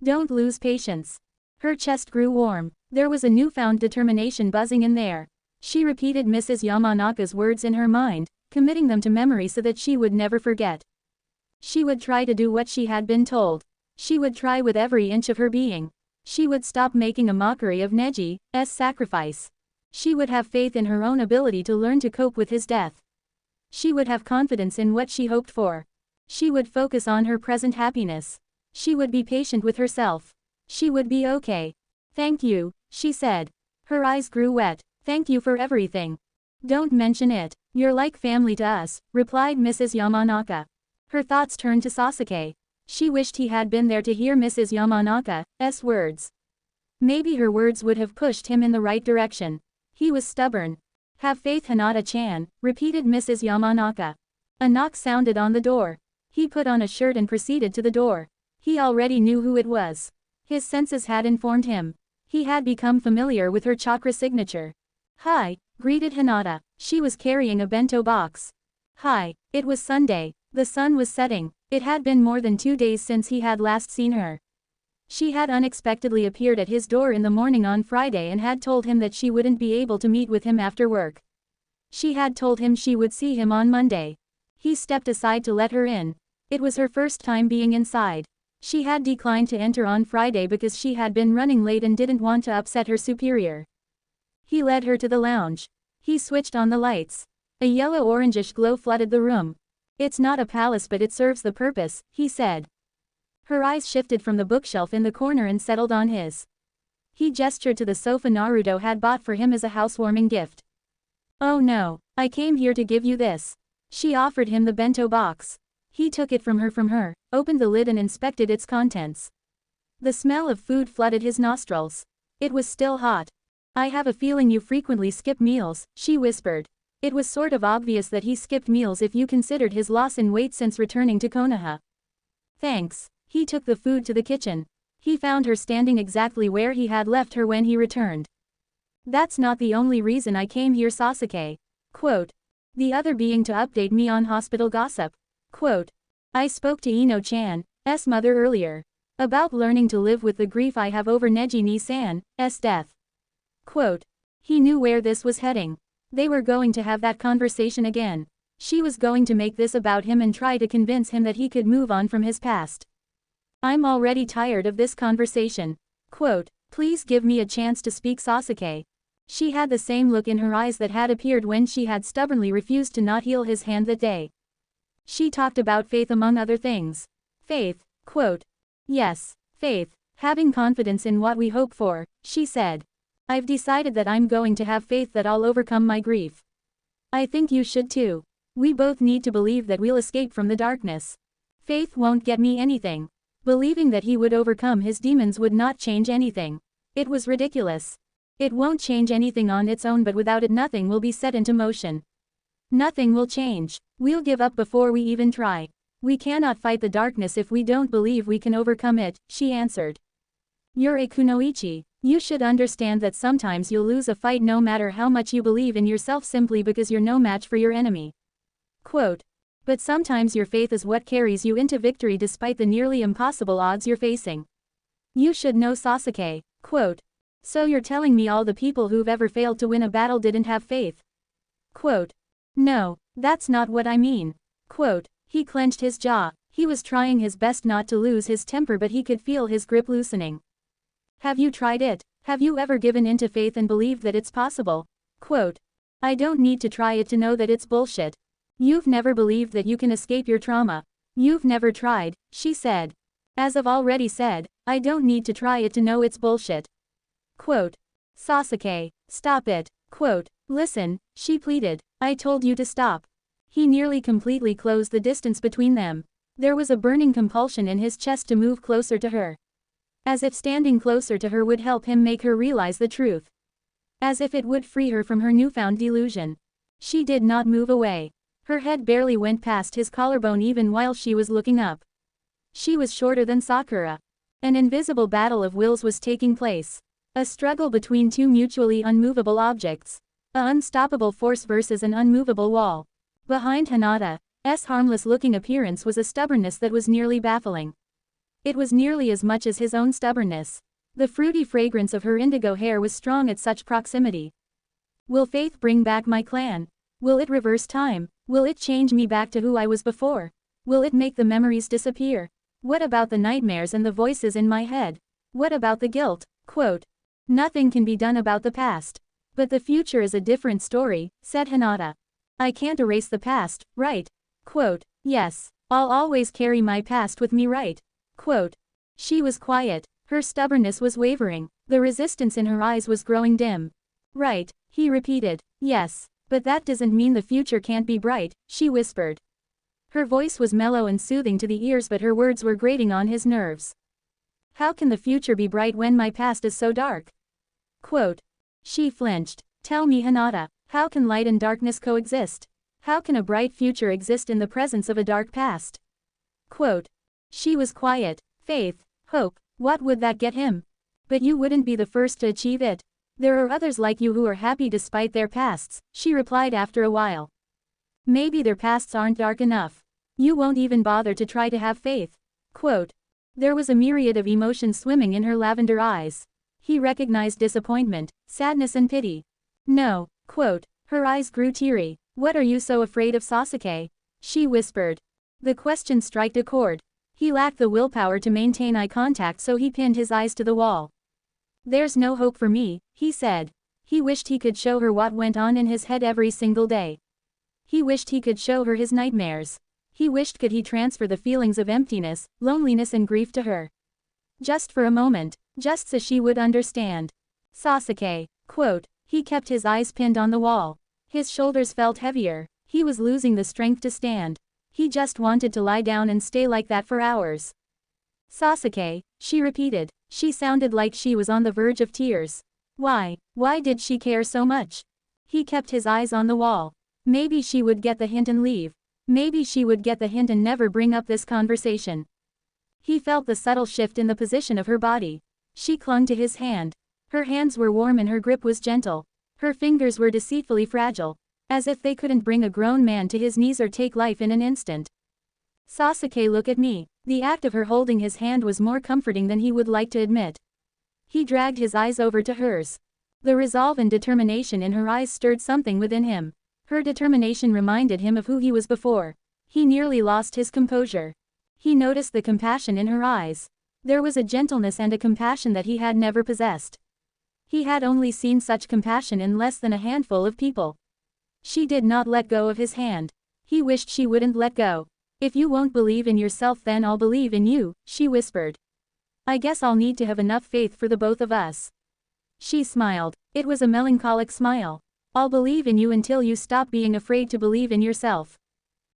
Don't lose patience. Her chest grew warm. There was a newfound determination buzzing in there. She repeated Mrs. Yamanaka's words in her mind, committing them to memory so that she would never forget. She would try to do what she had been told. She would try with every inch of her being. She would stop making a mockery of Neji's sacrifice. She would have faith in her own ability to learn to cope with his death. She would have confidence in what she hoped for. She would focus on her present happiness. She would be patient with herself. She would be okay. Thank you, she said. Her eyes grew wet. Thank you for everything. Don't mention it. You're like family to us, replied Mrs. Yamanaka. Her thoughts turned to Sasuke. She wished he had been there to hear Mrs. Yamanaka's words. Maybe her words would have pushed him in the right direction. He was stubborn. Have faith Hinata-chan, repeated Mrs. Yamanaka. A knock sounded on the door. He put on a shirt and proceeded to the door. He already knew who it was. His senses had informed him. He had become familiar with her chakra signature. Hi, greeted Hinata. She was carrying a bento box. Hi, it was Sunday. The sun was setting. It had been more than 2 days since he had last seen her. She had unexpectedly appeared at his door in the morning on Friday and had told him that she wouldn't be able to meet with him after work. She had told him she would see him on Monday. He stepped aside to let her in. It was her first time being inside. She had declined to enter on Friday because she had been running late and didn't want to upset her superior. He led her to the lounge. He switched on the lights. A yellow-orangish glow flooded the room. It's not a palace but it serves the purpose, he said. Her eyes shifted from the bookshelf in the corner and settled on his. He gestured to the sofa Naruto had bought for him as a housewarming gift. Oh no, I came here to give you this. She offered him the bento box. He took it from her, opened the lid and inspected its contents. The smell of food flooded his nostrils. It was still hot. I have a feeling you frequently skip meals, she whispered. It was sort of obvious that he skipped meals if you considered his loss in weight since returning to Konoha. Thanks. He took the food to the kitchen. He found her standing exactly where he had left her when he returned. That's not the only reason I came here, Sasuke. Quote. The other being to update me on hospital gossip. Quote. I spoke to Ino-chan's mother earlier. About learning to live with the grief I have over Neji-ni-san's death. Quote. He knew where this was heading. They were going to have that conversation again. She was going to make this about him and try to convince him that he could move on from his past. I'm already tired of this conversation. Quote. Please give me a chance to speak, Sasuke. She had the same look in her eyes that had appeared when she had stubbornly refused to not heal his hand that day. She talked about faith among other things. Faith. Quote. Yes, faith. Having confidence in what we hope for, she said. I've decided that I'm going to have faith that I'll overcome my grief. I think you should too. We both need to believe that we'll escape from the darkness. Faith won't get me anything. Believing that he would overcome his demons would not change anything. It was ridiculous. It won't change anything on its own, but without it nothing will be set into motion. Nothing will change. We'll give up before we even try. We cannot fight the darkness if we don't believe we can overcome it, she answered. You're a kunoichi. You should understand that sometimes you'll lose a fight no matter how much you believe in yourself simply because you're no match for your enemy. Quote. But sometimes your faith is what carries you into victory despite the nearly impossible odds you're facing. You should know, Sasuke. Quote. So you're telling me all the people who've ever failed to win a battle didn't have faith? Quote. No, that's not what I mean. Quote. He clenched his jaw. He was trying his best not to lose his temper, but he could feel his grip loosening. Have you tried it? Have you ever given in to faith and believed that it's possible? Quote. I don't need to try it to know that it's bullshit. You've never believed that you can escape your trauma. You've never tried, she said. As I've already said, I don't need to try it to know it's bullshit. Quote. Sasuke, stop it. Quote. Listen, she pleaded. I told you to stop. He nearly completely closed the distance between them. There was a burning compulsion in his chest to move closer to her. As if standing closer to her would help him make her realize the truth. As if it would free her from her newfound delusion. She did not move away. Her head barely went past his collarbone even while she was looking up. She was shorter than Sakura. An invisible battle of wills was taking place. A struggle between two mutually unmovable objects. An unstoppable force versus an unmovable wall. Behind Hinata's harmless-looking appearance was a stubbornness that was nearly baffling. It was nearly as much as his own stubbornness. The fruity fragrance of her indigo hair was strong at such proximity. Will faith bring back my clan? Will it reverse time? Will it change me back to who I was before? Will it make the memories disappear? What about the nightmares and the voices in my head? What about the guilt? Quote. Nothing can be done about the past. But the future is a different story, said Hinata. I can't erase the past, right? Quote. Yes. I'll always carry my past with me, right? Quote. She was quiet. Her stubbornness was wavering. The resistance in her eyes was growing dim. Right, he repeated. Yes. But that doesn't mean the future can't be bright, she whispered. Her voice was mellow and soothing to the ears, but her words were grating on his nerves. How can the future be bright when my past is so dark? Quote. She flinched. Tell me, Hinata, how can light and darkness coexist? How can a bright future exist in the presence of a dark past? Quote. She was quiet. Faith, hope, what would that get him? But you wouldn't be the first to achieve it. There are others like you who are happy despite their pasts, she replied after a while. Maybe their pasts aren't dark enough. You won't even bother to try to have faith. Quote. There was a myriad of emotions swimming in her lavender eyes. He recognized disappointment, sadness and pity. No. Quote. Her eyes grew teary. What are you so afraid of, Sasuke? She whispered. The question struck a chord. He lacked the willpower to maintain eye contact, so he pinned his eyes to the wall. There's no hope for me, he said. He wished he could show her what went on in his head every single day. He wished he could show her his nightmares. He wished could he transfer the feelings of emptiness, loneliness and grief to her. Just for a moment, just so she would understand. Sasuke. Quote. He kept his eyes pinned on the wall. His shoulders felt heavier. He was losing the strength to stand. He just wanted to lie down and stay like that for hours. Sasuke, she repeated. She sounded like she was on the verge of tears. Why did she care so much? He kept his eyes on the wall. Maybe she would get the hint and leave. Maybe she would get the hint and never bring up this conversation. He felt the subtle shift in the position of her body. She clung to his hand. Her hands were warm and her grip was gentle. Her fingers were deceitfully fragile, as if they couldn't bring a grown man to his knees or take life in an instant. Sasuke, look at me. The act of her holding his hand was more comforting than he would like to admit. He dragged his eyes over to hers. The resolve and determination in her eyes stirred something within him. Her determination reminded him of who he was before. He nearly lost his composure. He noticed the compassion in her eyes. There was a gentleness and a compassion that he had never possessed. He had only seen such compassion in less than a handful of people. She did not let go of his hand. He wished she wouldn't let go. If you won't believe in yourself, then I'll believe in you, she whispered. I guess I'll need to have enough faith for the both of us. She smiled. It was a melancholic smile. I'll believe in you until you stop being afraid to believe in yourself.